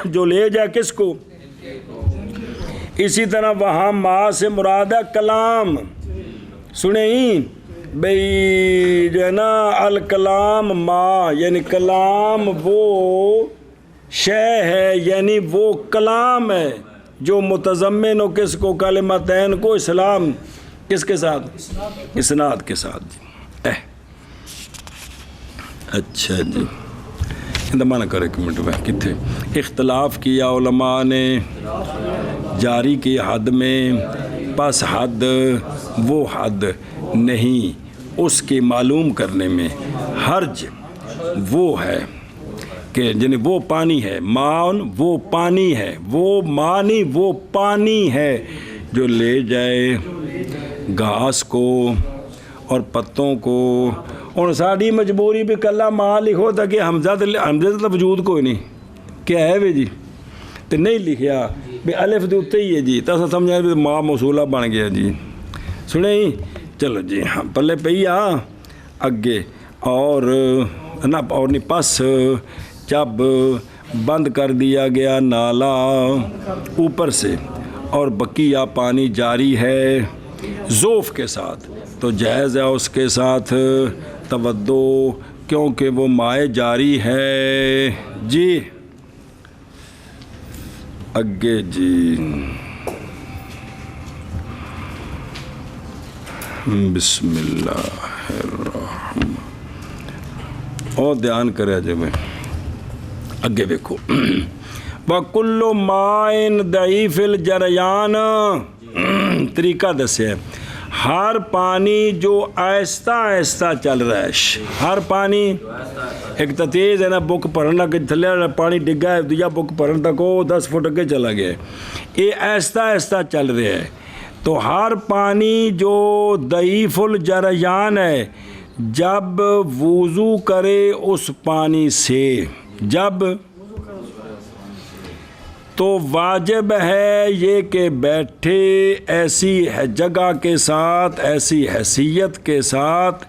جو لے جائے کس کو. اسی طرح وہاں ما سے مراد ہے کلام. سنیں بھئی جو ہے نا الکلام ما یعنی کلام وہ شے ہے یعنی وہ کلام ہے جو متضمن ہو کس کو کلمتین کو اسلام کس کے ساتھ اسناد کے ساتھ. اچھا جی اندمانہ کر ایک منٹ میں کتھے اختلاف کیا علماء نے جاری کی حد میں. پس حد وہ حد نہیں اس کی معلوم کرنے میں حرج وہ ہے کہ یعنی وہ پانی ہے مان وہ پانی ہے وہ مانی وہ پانی ہے جو لے جائے گھاس کو اور پتوں کو. اور ساری مجبوری بھی کلا ماں لکھو تھا کہ حمزہ تو وجود کوئی نہیں کیا ہے بھائی جی تو نہیں لکھیا بھی الف دے اتنے ہی ہے جی تو سمجھا بھی ماں موصولہ بن گیا جی. سنیں چلو جی ہاں پلے پئی آ اگے اور نہ اور نہیں پس جب بند کر دیا گیا نالا اوپر سے اور بقیہ پانی جاری ہے ذوف کے ساتھ تو جائز ہے اس کے ساتھ تودو کیونکہ وہ مائع جاری ہے جی. اگے جی بسم اللہ الرحمن اور دھیان کرے جب اگے دیکھو وَكُلُّ مَائِن ضَعِيفِ الْجَرَيَانِ طریقہ دسے ہر پانی جو آہستہ آہستہ چل رہا ہے. ہر پانی ایک تو تیز ہے نا بک پڑھنا کہ تھلے پانی ڈگا ہے دوجا بک پڑھن تک وہ 10 فٹ اگے چلا گیا یہ آہستہ آہستہ چل رہا ہے. تو ہر پانی جو ضعیف الجریان ہے جب وضو کرے اس پانی سے جب تو واجب ہے یہ کہ بیٹھے ایسی جگہ کے ساتھ ایسی حیثیت کے ساتھ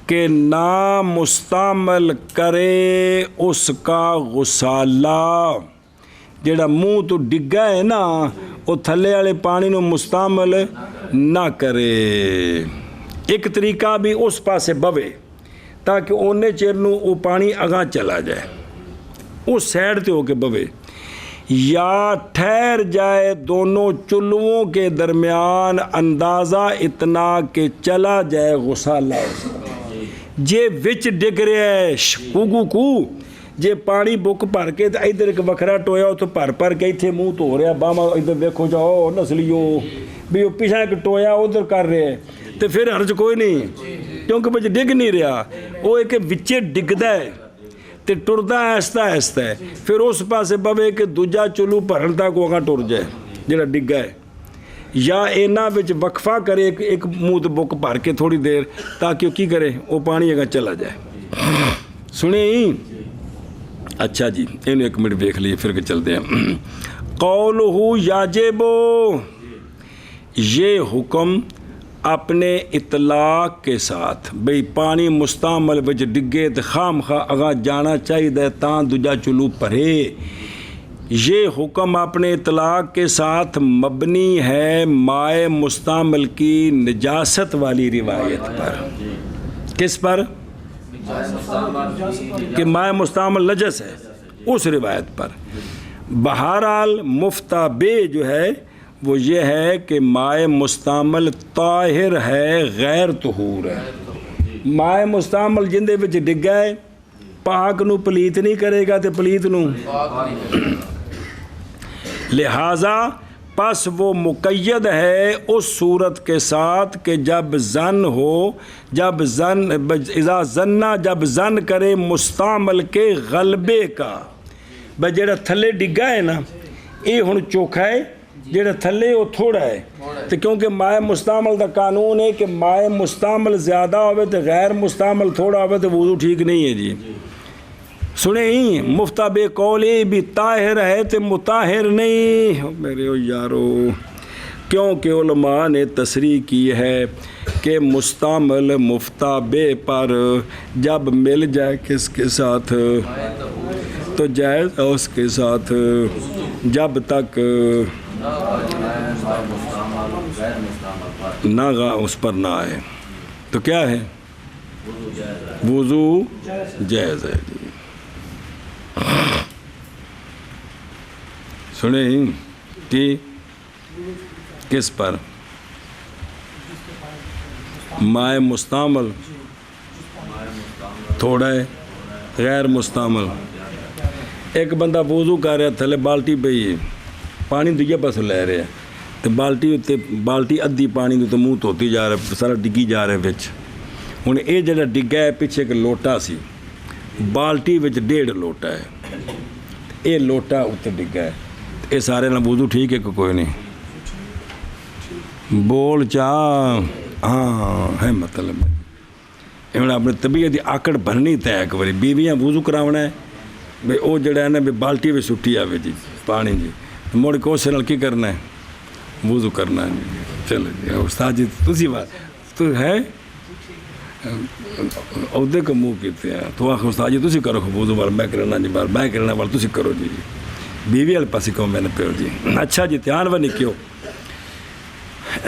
کہ نہ مستعمل کرے اس کا غسالہ جڑا منہ تو ڈگا ہے نا وہ تھلے والے پانی نو مستعمل نہ کرے. ایک طریقہ بھی اس پاسے بوے تاکہ اونے چیر نو وہ پانی اگاں چلا جائے اس سائڈ تے ہو کے بوے یا ٹھہر جائے دونوں چلووں کے درمیان اندازہ اتنا کہ چلا جائے غسالہ جے وچ ڈگ رہا ہے کو جے پانی بک بھر کے تو ادھر ایک وکھرا ٹویا تو بھر کے اتنے منہ تو ہو رہا باما ادھر دیکھو جاؤ نسلیو بھی وہ پیچھا ایک ٹویا ادھر کر رہے ہیں تو پھر حرج کوئی نہیں کیونکہ بچ ڈگ نہیں رہا وہ ایک وچے ڈگدا ہے تے ٹردا آہستہ آہستہ ہے پھر اس پاسے بوے کہ دوجا چلو بھرن تک وہ ٹر جائے جڑا ڈگا ہے یا اینا وچ وقفہ کرے ایک منہ بک بھر کے تھوڑی دیر تاکہ وہ کی کرے وہ پانی اگا چلا جائے. سنیں اچھا جی انہوں ایک منٹ دیکھ لیے پھر کہ چلتے ہیں. قولہ یاجبو، یہ حکم اپنے اطلاق کے ساتھ بھئی پانی مستعمل بچ ڈگے تو خام خواہ اگاں جانا چاہیے تاں دوجا چلو پڑھے. یہ حکم اپنے اطلاق کے ساتھ مبنی ہے مائع مستعمل کی نجاست والی روایت پر. کس پر؟ کہ مائع مستعمل نجس ہے، اس روایت پر. بہرحال مفتابے جو ہے وہ یہ ہے کہ مائع مستعمل طاہر ہے غیر طہور ہے. مائع مستعمل جندے وچ ڈگا ہے پاک نو پلیت نہیں کرے گا تے پلیت نو، لہٰذا پس وہ مقید ہے اس صورت کے ساتھ کہ جب زن ہو، جب زن اذا زنہ، جب زن کرے مستعمل کے غلبے کا. بھائی جڑا تھلے ڈگا ہے نا یہ ہن چوکھا ہے، جڑا تھلے وہ تھوڑا ہے. تو کیونکہ مائع مستعمل دا قانون ہے کہ مائع مستعمل زیادہ ہوئے تو غیر مستعمل تھوڑا ہوئے تو وضو ٹھیک نہیں ہے جی. سنے ہی مفتابے قولی بھی طاہر ہے تو مطاہر نہیں. میرے یارو کیونکہ علماء نے تصریح کی ہے کہ مستعمل مفتابے پر جب مل جائے کس کے ساتھ تو جائز ہے اس کے ساتھ جب تک نہ اس پر نہ آئے. تو کیا ہے؟ وضو جائز ہے جی. سنے ہی کہ کس پر؟ مائع مستعمل تھوڑا ہے غیر مستعمل. ایک بندہ وضو کر رہا تھلے بالٹی پہ ہی پانی دوجے پاس لے رہے ہیں تو بالٹی ادھی پانی تو منہ دھوتی جا رہا سارا ڈگی جا رہا بچ. ہوں یہ جڑا ڈگا ہے پیچھے ایک لوٹا سی بالٹی وچ 1.5 لوٹا ہے، یہ لوٹا اتنے ڈگا ہے. یہ سارے نہ وضو ٹھیک ہے کہ کوئی نہیں؟ بول چاہ ہاں ہے مطلب انہوں نے اپنی طبیعت کی آکڑ بھرنی طے ایک باری بیویاں وضو کراونا ہے بھئی وہ جڑا ہے نا بھی بالٹی بھی سٹی آوے جی پانی جی مڑ کے اس نال کی کرنا ہے؟ وضو کرنا ہے جی. چلو جی استاد جی تسی بات تو ہے عہدے کو منہ کیتے ہیں تو آخر استاد جی تسی کرو وضو والا میں کرنا جی بار میں کرنا والا تسی کرو جی بیوی والے پاس کہو میں نے پیو جی. اچھا جی دھیان و نہیں کیوں.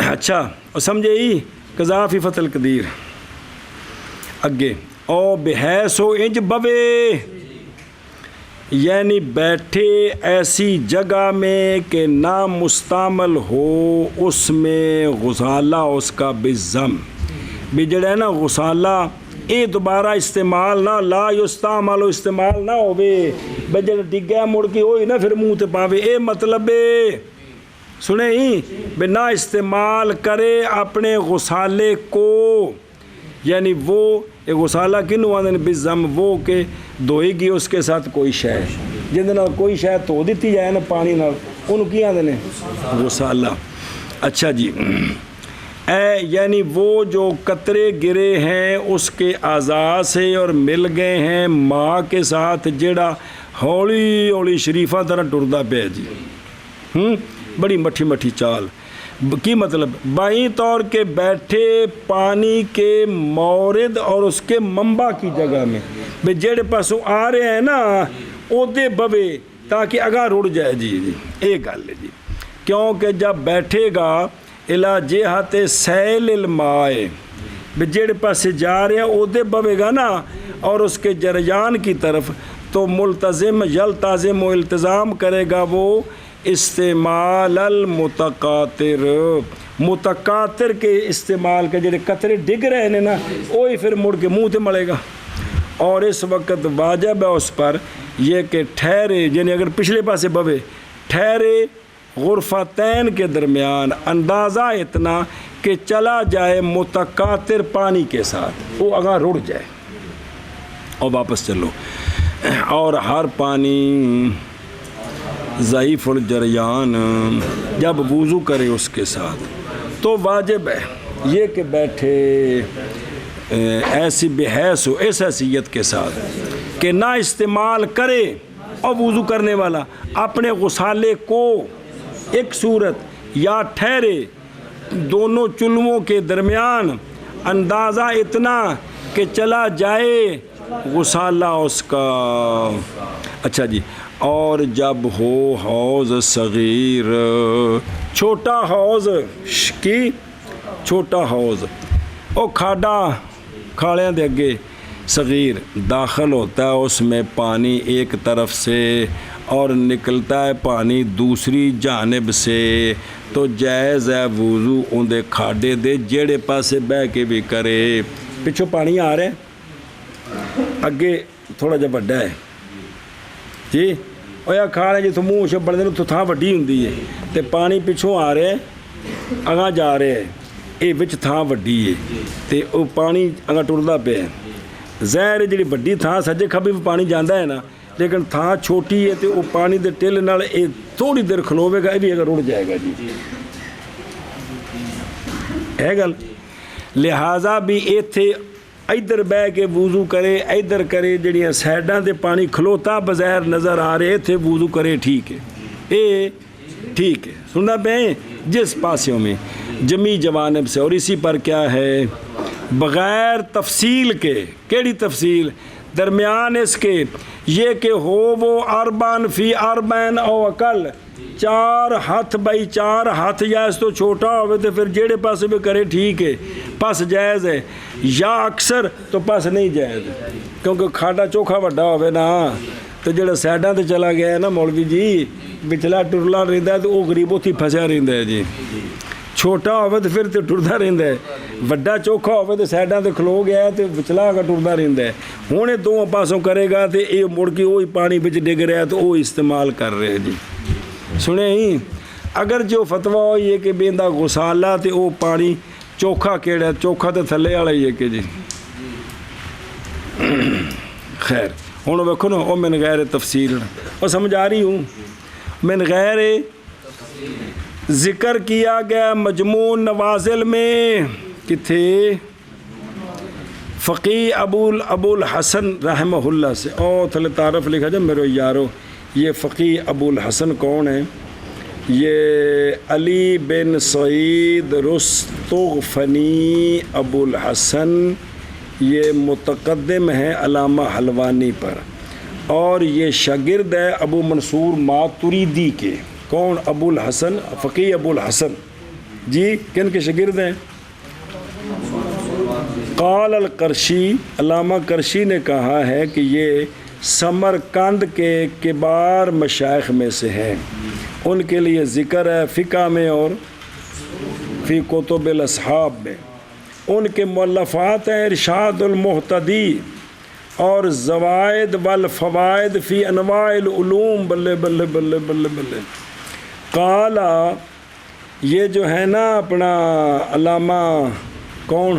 اچھا اور سمجھے ہی قضا فی فتح القدیر اگے او بحیث و انج بوے یعنی بیٹھے ایسی جگہ میں کہ نہ مستعمل ہو اس میں غسالہ اس کا بزم بھی جڑا ہے نا غسالہ یہ دوبارہ استعمال نہ لا یستعمل استعمال نہ ہوئے بھئی جڑا ڈگا مڑ کے ہوئی نہ پھر منہ تے پاوے اے مطلب سنے ہی بھئی نہ استعمال کرے اپنے غسالے کو یعنی وہ غسالہ کنوں آدھے بزم وہ کہ دھوئے گی اس کے ساتھ کوئی شے جن نال کوئی شے دھو دیتی جائے نا پانی نال انہوں کی آدھے غسالہ. اچھا جی یعنی وہ جو قطرے گرے ہیں اس کے اعضاء سے اور مل گئے ہیں ماں کے ساتھ جڑا ہولی ہولی شریفہ طرح ٹردا پہ جی بڑی مٹھی مٹھی چال کی مطلب بائیں طور کے بیٹھے پانی کے مورد اور اس کے منبع کی جگہ میں بھئی جڑے پاسوں آ رہے ہیں نا او دے بوے تاکہ اگاں رڑ جائے جی ایک گل ہے جی. کیونکہ جب بیٹھے گا الا جہت سیل الماء بھئی جڑے پاسے جا رہے ہیں او دے بوے گا نا اور اس کے جریان کی طرف تو ملتزم یلتزم و التزام کرے گا وہ استعمال المتقاطر متقاطر کے استعمال کے جڑے قطرے ڈگ رہے ہیں نا وہی پھر مڑ کے منہ تے ملے گا. اور اس وقت واجب ہے اس پر یہ کہ ٹھہرے یعنی اگر پچھلے پاسے بوے ٹھہرے غرفتین کے درمیان اندازہ اتنا کہ چلا جائے متقاطر پانی کے ساتھ وہ اگاں رڑ جائے اور واپس چلو. اور ہر پانی ضعیف الجریان جب وضو کرے اس کے ساتھ تو واجب ہے یہ کہ بیٹھے ایسی بحیث ہو اس حیثیت کے ساتھ کہ نہ استعمال کرے اور وضو کرنے والا اپنے غسالے کو ایک صورت یا ٹھہرے دونوں چلووں کے درمیان اندازہ اتنا کہ چلا جائے غسالہ اس کا. اچھا جی، اور جب ہو حوض صغیر، چھوٹا حوض کی چھوٹا حوض او کھاڈا کھاڑیاں دے اگے صغیر داخل ہوتا ہے اس میں پانی ایک طرف سے اور نکلتا ہے پانی دوسری جانب سے، تو جائز ہے وضو اندے کھاڈے دے جیڑے پاسے بہ کے بھی کرے. پچھوں پانی آ رہا ہے، اگے تھوڑا جہا وڈا ہے جی، اور یا کھاڑے جتوں منہ چھپڑ دے تو تھان وڈی ہوندی ہے، تے پانی پچھوں آ رہا ہے اگاں جا رہا ہے، یہ وچ تھان وڈی ہے تے وہ پانی اگاں ٹردا پیا ہے. ظاہر جڑی وڈی تھان سجے کھبے بھی پانی جاندا ہے نا، لیکن تھان چھوٹی ہے تے وہ پانی دے ٹل نال یہ تھوڑی دیر کھلوے گا، یہ بھی اگر رڑ جائے گا جی، ہے گل. لہٰذا بھی ایتھے ادھر بہ کے وضو کرے ادھر کرے، جڑیاں سائڈاں تے پانی کھلوتا بظاہر نظر آ رہے ایتھے وضو کرے، ٹھیک ہے، اے ٹھیک ہے. سننا پہ جس پاسوں میں جمی جوانب سے، اور اسی پر کیا ہے بغیر تفصیل کے، کیڑی تفصیل درمیان اس کے یہ کہ ہو وہ اربان فی اربین او اقل، 4 ہاتھ بائی 4 ہاتھ، یا اس تو چھوٹا ہوئے تو پھر جیڑے پاس بھی کرے ٹھیک ہے، پس جائز ہے، یا اکثر تو پس نہیں جائز، کیونکہ کھاڈا چوکھا وڈا ہوئے نا تو جڑا سائڈاں تے چلا گیا ہے نا مولوی جی، بچلا ٹرلا رہتا ہے تو وہ غریب اتھی پھنسیا رہتا ہے جی. چھوٹا ہوئے تو پھر تو ٹردا رہتا ہے، وڈا چوکھا ہوئے تو سائڈاں تے کھلو گیا ہے تو بچلا کا ٹردا رہتا ہے. ہوں دونوں پاسوں کرے گا تو یہ مڑ کے وہی پانی بچ ڈگ رہا ہے تو وہ استعمال کر رہے جی. سنے ہی اگر جو فتویٰ ہوئی ہے کہ بیندا غسالہ تو وہ پانی چوکھا کیڑا، چوکھا تو تھلے والا ہی ہے کہ جی. خیر ہوں ویکھو نا، وہ من غیر تفصیل، وہ سمجھ آ رہی ہوں، من غیر ذکر کیا گیا مجموع نوازل میں کتھے فقی ابو الحسن رحمہ اللہ سے. او تھلے تعارف لکھا جائے میرے یارو، یہ فقی ابو الحسن کون ہے؟ یہ علی بن سعید رستغفنی ابو الحسن، یہ متقدم ہے علامہ حلوانی پر، اور یہ شاگرد ہے ابو منصور ماتریدی کے. کون؟ ابو الحسن، فقی ابو الحسن جی. کن کے شاگرد ہیں؟ قال القرشی، علامہ کرشی نے کہا ہے کہ یہ سمرقند کے کبار مشائخ میں سے ہیں. ان کے لیے ذکر ہے فقہ میں اور فی کتب الاصحاب میں. ان کے مؤلفات ہیں ارشاد المحتدی اور زوائد والفوائد فی انواع العلوم. بلے بلے بلے بلے بلے. قالا، یہ جو ہے نا اپنا علامہ کون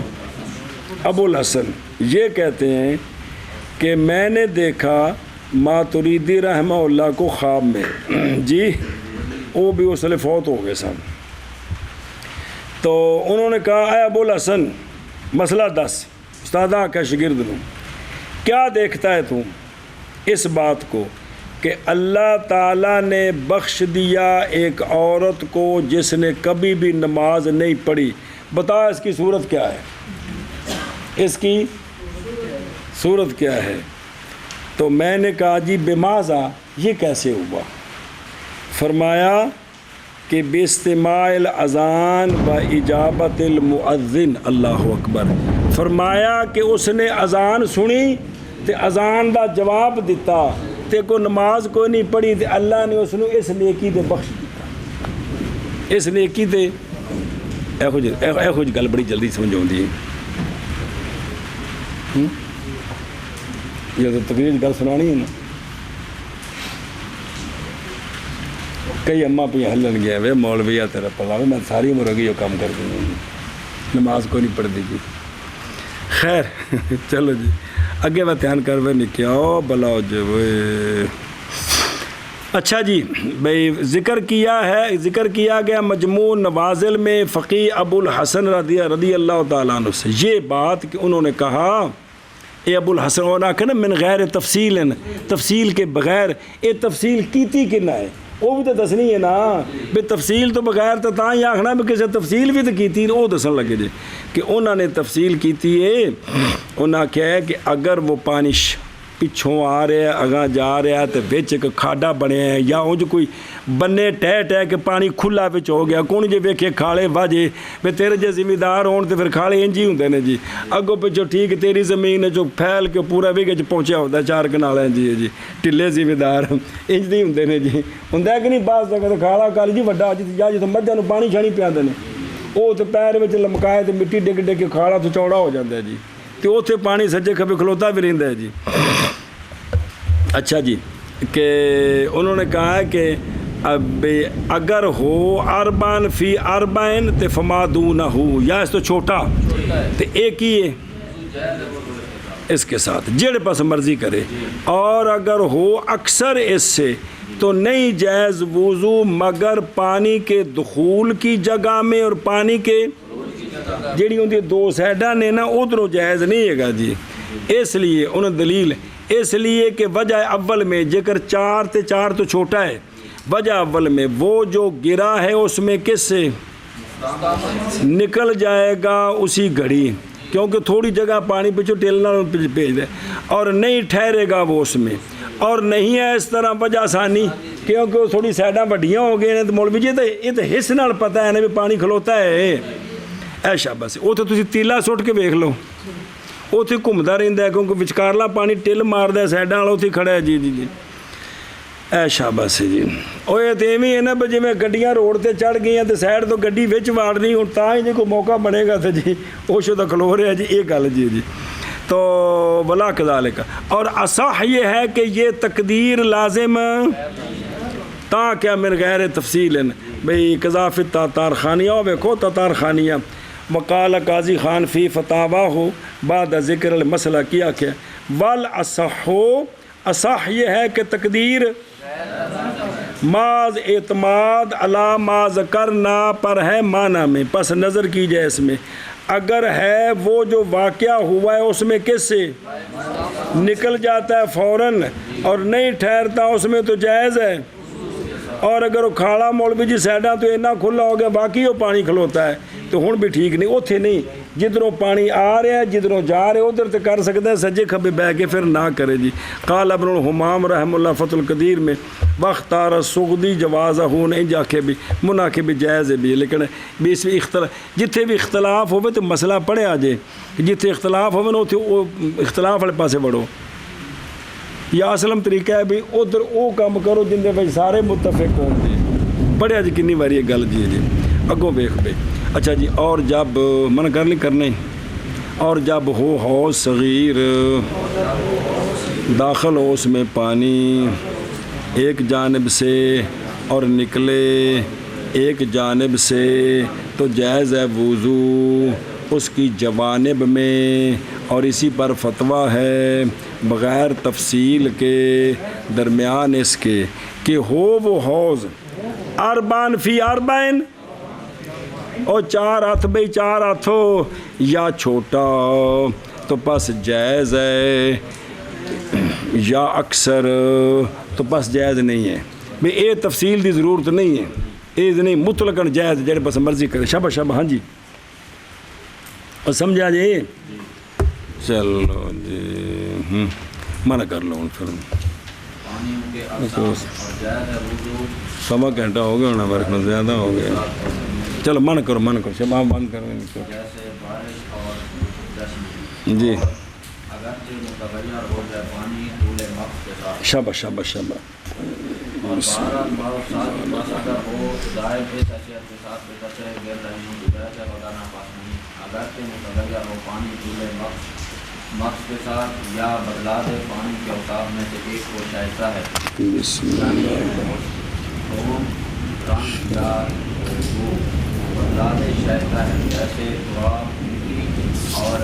ابو الحسن، یہ کہتے ہیں کہ میں نے دیکھا ماتریدی رحمہ اللہ کو خواب میں جی، وہ بھی اس لیے فوت ہو گئے سن. تو انہوں نے کہا اے ابو الحسن مسئلہ دس. استادہ کا شاگرد نو کیا دیکھتا ہے تو اس بات کو کہ اللہ تعالیٰ نے بخش دیا ایک عورت کو جس نے کبھی بھی نماز نہیں پڑھی، بتا اس کی صورت کیا ہے، اس کی صورت کیا ہے؟ تو میں نے کہا جی بماذا، یہ کیسے ہوا؟ فرمایا کہ باستماع الاذان و اجابت المؤذن. اللہ اکبر. فرمایا کہ اس نے اذان سنی تے اذان دا جواب دیتا تے کو نماز کوئی نہیں پڑھی تے اللہ نے اس اس نیکی دے بخش دیتا. اس نیکی دے اے کچھ گل بڑی جلدی سمجھ آتی ہے. یہ تو تقریر گل سنانی ہے نا، کئی اماں پہ ہلن گیا وے مولویا تیرا پلا میں ساری عمر ہوگی جو کام کر دوں نماز کو نہیں پڑھتی جی. خیر چلو جی اگے میں دھیان کر وے نہیں کیا بلاؤ جو اچھا جی بھائی ذکر کیا گیا مجموع نوازل میں فقی ابو الحسن رضی اللہ تعالیٰ عنہ سے یہ بات کہ انہوں نے کہا یہ ابو الحسن اور آخر نا من غیر تفصیل کے بغیر یہ تفصیل کیتی کنا ہے وہ بھی تو دسنی ہے نا بھی تفصیل تو بغیر تو تاں ہی آخنا بھی کسی تفصیل بھی تو کیتی وہ دسن لگے جی کہ انہوں نے تفصیل کیتی ہے انہاں کیا ہے کہ اگر وہ پانی پچھوں آ رہا ہے اگاں جا رہا ہے تو وچ ایک کھاڈا بنیا ہے یا انج کوئی بنے ٹہ کے پانی کھلا وچ ہو گیا کون جی ویکھے کھالے واجے بھی تیرے جے ذمہ دار ہون تو پھر کھالے انج ہی ہوندے نے جی اگوں پچھوں ٹھیک تیری زمین جو پھیل کے پورا وگے چ پہنچیا ہوتا ہے 4 کنال جی ٹلے ذمہ دار انج نہیں ہوندے نے جی ہوندا کہ نہیں بعض جگہ کھالا کال جی وڈا یا جتھوں مجھاں نوں پانی چھانی پیاندے نے وہ تو پیر وچ لمکائے تو مٹی ڈگ کے کھالا تو چوڑا ہو جاتا ہے جی تو اوتھے پانی سجے کھبے کھلوتا بھی رہندا ہے جی اچھا جی کہ انہوں نے کہا ہے کہ اگر ہو اربان فی اربائن تے فما دونہ ہو یا اس تو چھوٹا تو ایک ہی ہے اس کے ساتھ جیڑے پاس مرضی کرے اور اگر ہو اکثر اس سے تو نہیں جائز وضو مگر پانی کے دخول کی جگہ میں اور پانی کے جیڑی ان دی 2 سائڈاں نے نا ادھروں جائز نہیں ہے گا جی اس لیے انہوں دلیل اس لیے کہ وجہ اول میں جکر 4 تے 4 تو چھوٹا ہے وجہ اول میں وہ جو گرا ہے اس میں کس سے نکل جائے گا اسی گھڑی کیونکہ تھوڑی جگہ پانی پچھو ٹیلنا بھیج دے اور نہیں ٹھہرے گا وہ اس میں اور نہیں ہے اس طرح وجہ آسانی کیونکہ وہ تھوڑی سائڈاں بڑھیاں ہو گئے ہیں تو مولوی جی تو یہ تو حص نال پتہ ہے نا بھی پانی کھلوتا ہے ایشا بس وہ تو تسی تیلا سٹ کے ویکھ لو اتنے گھومتا رہتا ہے کیونکہ وچکارلا پانی ٹل مارد ہے سائڈاں والا اتنے کھڑا ہے جی جی جی اے شاباش جی وہ یہ تو ایویں ہے نا بھی جی گڈیاں روڈ تے چڑھ گئی تو سائڈ تو گڈی وچ وارنی ہوں تاں ہی جی کوئی موقع بنے گا تو جی وہ شو تو کھلو رہا جی یہ گل جی جی تو ولا کذالک اور اصح یہ ہے کہ یہ تقدیر لازم تا کیا من غیر تفصیل بھئی قذافی تاتار خانیہ ہو ویکھو تاتار خانیہ وقال قاضی خان فی فتاوا ہو بعد ذکر المسئلہ کیا کہ اصح یہ ہے کہ تقدیر ماذ اعتماد علی ما ذکرنا پر ہے معنی میں پس نظر کی جائے اس میں اگر ہے وہ جو واقعہ ہوا ہے اس میں کس سے نکل جاتا ہے فوراً اور نہیں ٹھہرتا اس میں تو جائز ہے اور اگر وہ کھاڑا مولوی جی سائڈاں تو اتنا کھلا ہو گیا باقی وہ پانی کھلوتا ہے تو ہن بھی ٹھیک نہیں اتنے نہیں جدھروں پانی آ رہا ہے جدھروں جا رہے ادھر تو کر سکتا ہے سجے کھبے بہ کے پھر نہ کرے جی قال ابن الحمام رحم اللہ فتح القدیر میں واختار سغدی جوازہ نہیں جا کے بھی منا کے بھی جائز ہے بھی لیکن بھی اس میں جتھے بھی اختلاف ہوئے تو مسئلہ پڑھیا جائے جتھے اختلاف ہوئے نا اتنے اختلاف والے پاسے بڑھو یا اسلم طریقہ ہے بھی ادھر وہ کام کرو جن دے سارے متفق ہوں جی پڑھیا جی کنی باری یہ گل جی جی اگوں ویکھ پہ اچھا جی اور جب من کر لی کرنے اور جب ہو حوض صغیر داخل ہو اس میں پانی ایک جانب سے اور نکلے ایک جانب سے تو جائز ہے وضو اس کی جوانب میں اور اسی پر فتویٰ ہے بغیر تفصیل کے درمیان اس کے کہ ہو وہ حوض اربان فی اربائن اور 4 ہاتھ بھئی 4 ہاتھ ہو یا چھوٹا تو پس جائز ہے یا اکثر تو پس جائز نہیں ہے بھئی اے تفصیل دی ضرورت نہیں ہے اے نہیں مطلقاً جائز جڑے پس مرضی کرے شاباش شاباش ہاں جی اور سمجھا جی چلو جی منع کر لو پھر سوا گھنٹہ ہو گیا ہونا برکھنا زیادہ ہو گیا چلو من کرو شباب بند کرو جی شاباش شاباش شاباش مقص کے ساتھ یا بدلا دے پانی کے اوصاف میں سے ایک کو شائستہ ہے رنگ یا بدلا دے شائستہ ہے جیسے تراب مٹی اور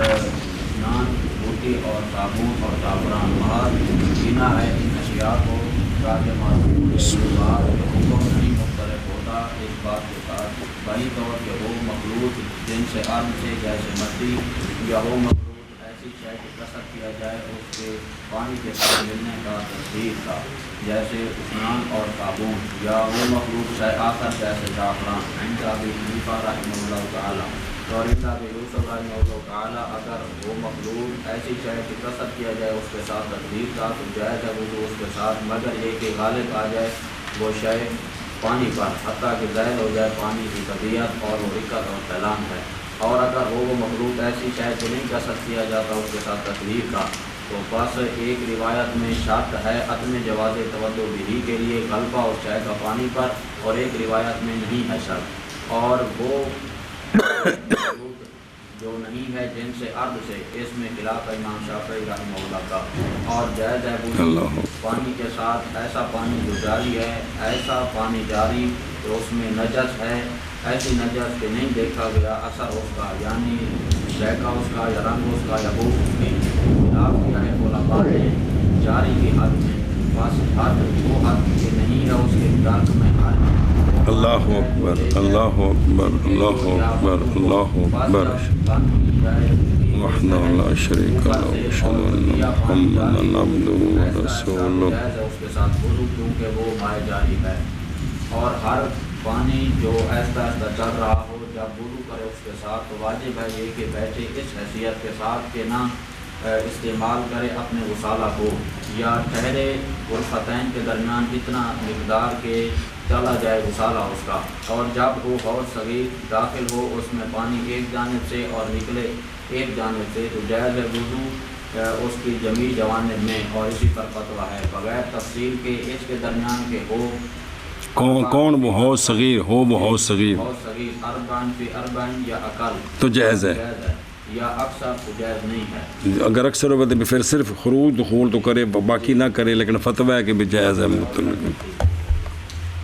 نان روٹی اور صابن اور زعفران بعد جینا ہے ان اشیاء کو تاکہ معلوم حکم نہیں مختلف ہوتا اس بات کے ساتھ بہی طور کہ وہ مخلوط جن سے عرم سے جیسے مٹی یا وہ مخلوط ایسی شے کی قصد کیا جائے اس کے پانی کے ساتھ ملنے کا تصدیق کا، جیسے اسنان اور صابن، یا وہ مخلوق شے آخر جیسے زعفران، عند ابی حنیفہ رحمہ اللہ تعالیٰ اور عند ابی یوسف رحمہ اللہ تعالیٰ، اگر وہ مخلوق ایسی شے کی قصد کیا جائے اس کے ساتھ تصدیق کا تو جائز ہے وضو اس کے ساتھ، مگر یہ کہ غالب آ جائے وہ شے پانی پر، حتیٰ کہ ظاہر ہو جائے پانی کی طبیعت اور وہ رکت اور پھیلان ہے۔ اور اگر وہ مخلوق ایسی شے کو نہیں قصد کیا جاتا اس کے ساتھ تصدیق کا تو بس ایک روایت میں شرط ہے عدم جواز توضؤ بھی کے لیے غلبہ اور شے کا پانی پر، اور ایک روایت میں نہیں ہے شرط، اور وہ جو نہیں ہے جن سے ارد سے، اس میں خلاف امام شافعی رحمہ اللہ کا، اور جائز ہے وضو پانی کے ساتھ ایسا پانی جو جاری ہے، ایسا پانی جاری تو اس میں نجس ہے، ایسی نجس کہ نہیں دیکھا گیا اثر اس کا، یعنی ذائقہ اس کا یا رنگ اس کا یا بو اس کی، خلاف کیا ہے علماء نے جاری کی حد میں، بس حد وہ حد کہ نہیں ہے اس کے درک میں حال۔ اللہ اکبر، اللہ اکبر، اللہ اکبر، اللہ اکبر، وحدہ لا شریک لہ واشہد ان محمدا عبدہ ورسولہ۔ اس کے ساتھ وضو کیونکہ وہ مائع جاری ہے، اور ہر پانی جو ایسا ایسا چل رہا ہو جب وضو کرے اس کے ساتھ تو واجب ہے یہ کہ بیٹھے اس حیثیت کے ساتھ کہ نہ استعمال کرے اپنے غسالہ کو، یا ٹھہرے غرفتین کے درمیان اتنا مقدار کہ چلا جائے غسالہ اس کا، اور جب وہ حوض صغیر داخل ہو اس میں پانی ایک جانب سے اور نکلے ایک جانب سے تو جائز ہے وضو اس کی جمیع جوانب میں، اور اسی پر فتویٰ ہے بغیر تفصیل کے اس کے درمیان کے ہو کون وہ حوض صغیر ہو، وہ حوض صغیر اربعین فی اربعین یا اقل تو جائز ہے، یا اکثر تو جائز نہیں ہے۔ اگر اکثر ہو تو پھر صرف خروج دخول تو کرے، باقی نہ کرے، لیکن فتویٰ ہے کہ بھی جائز ہے مطلق۔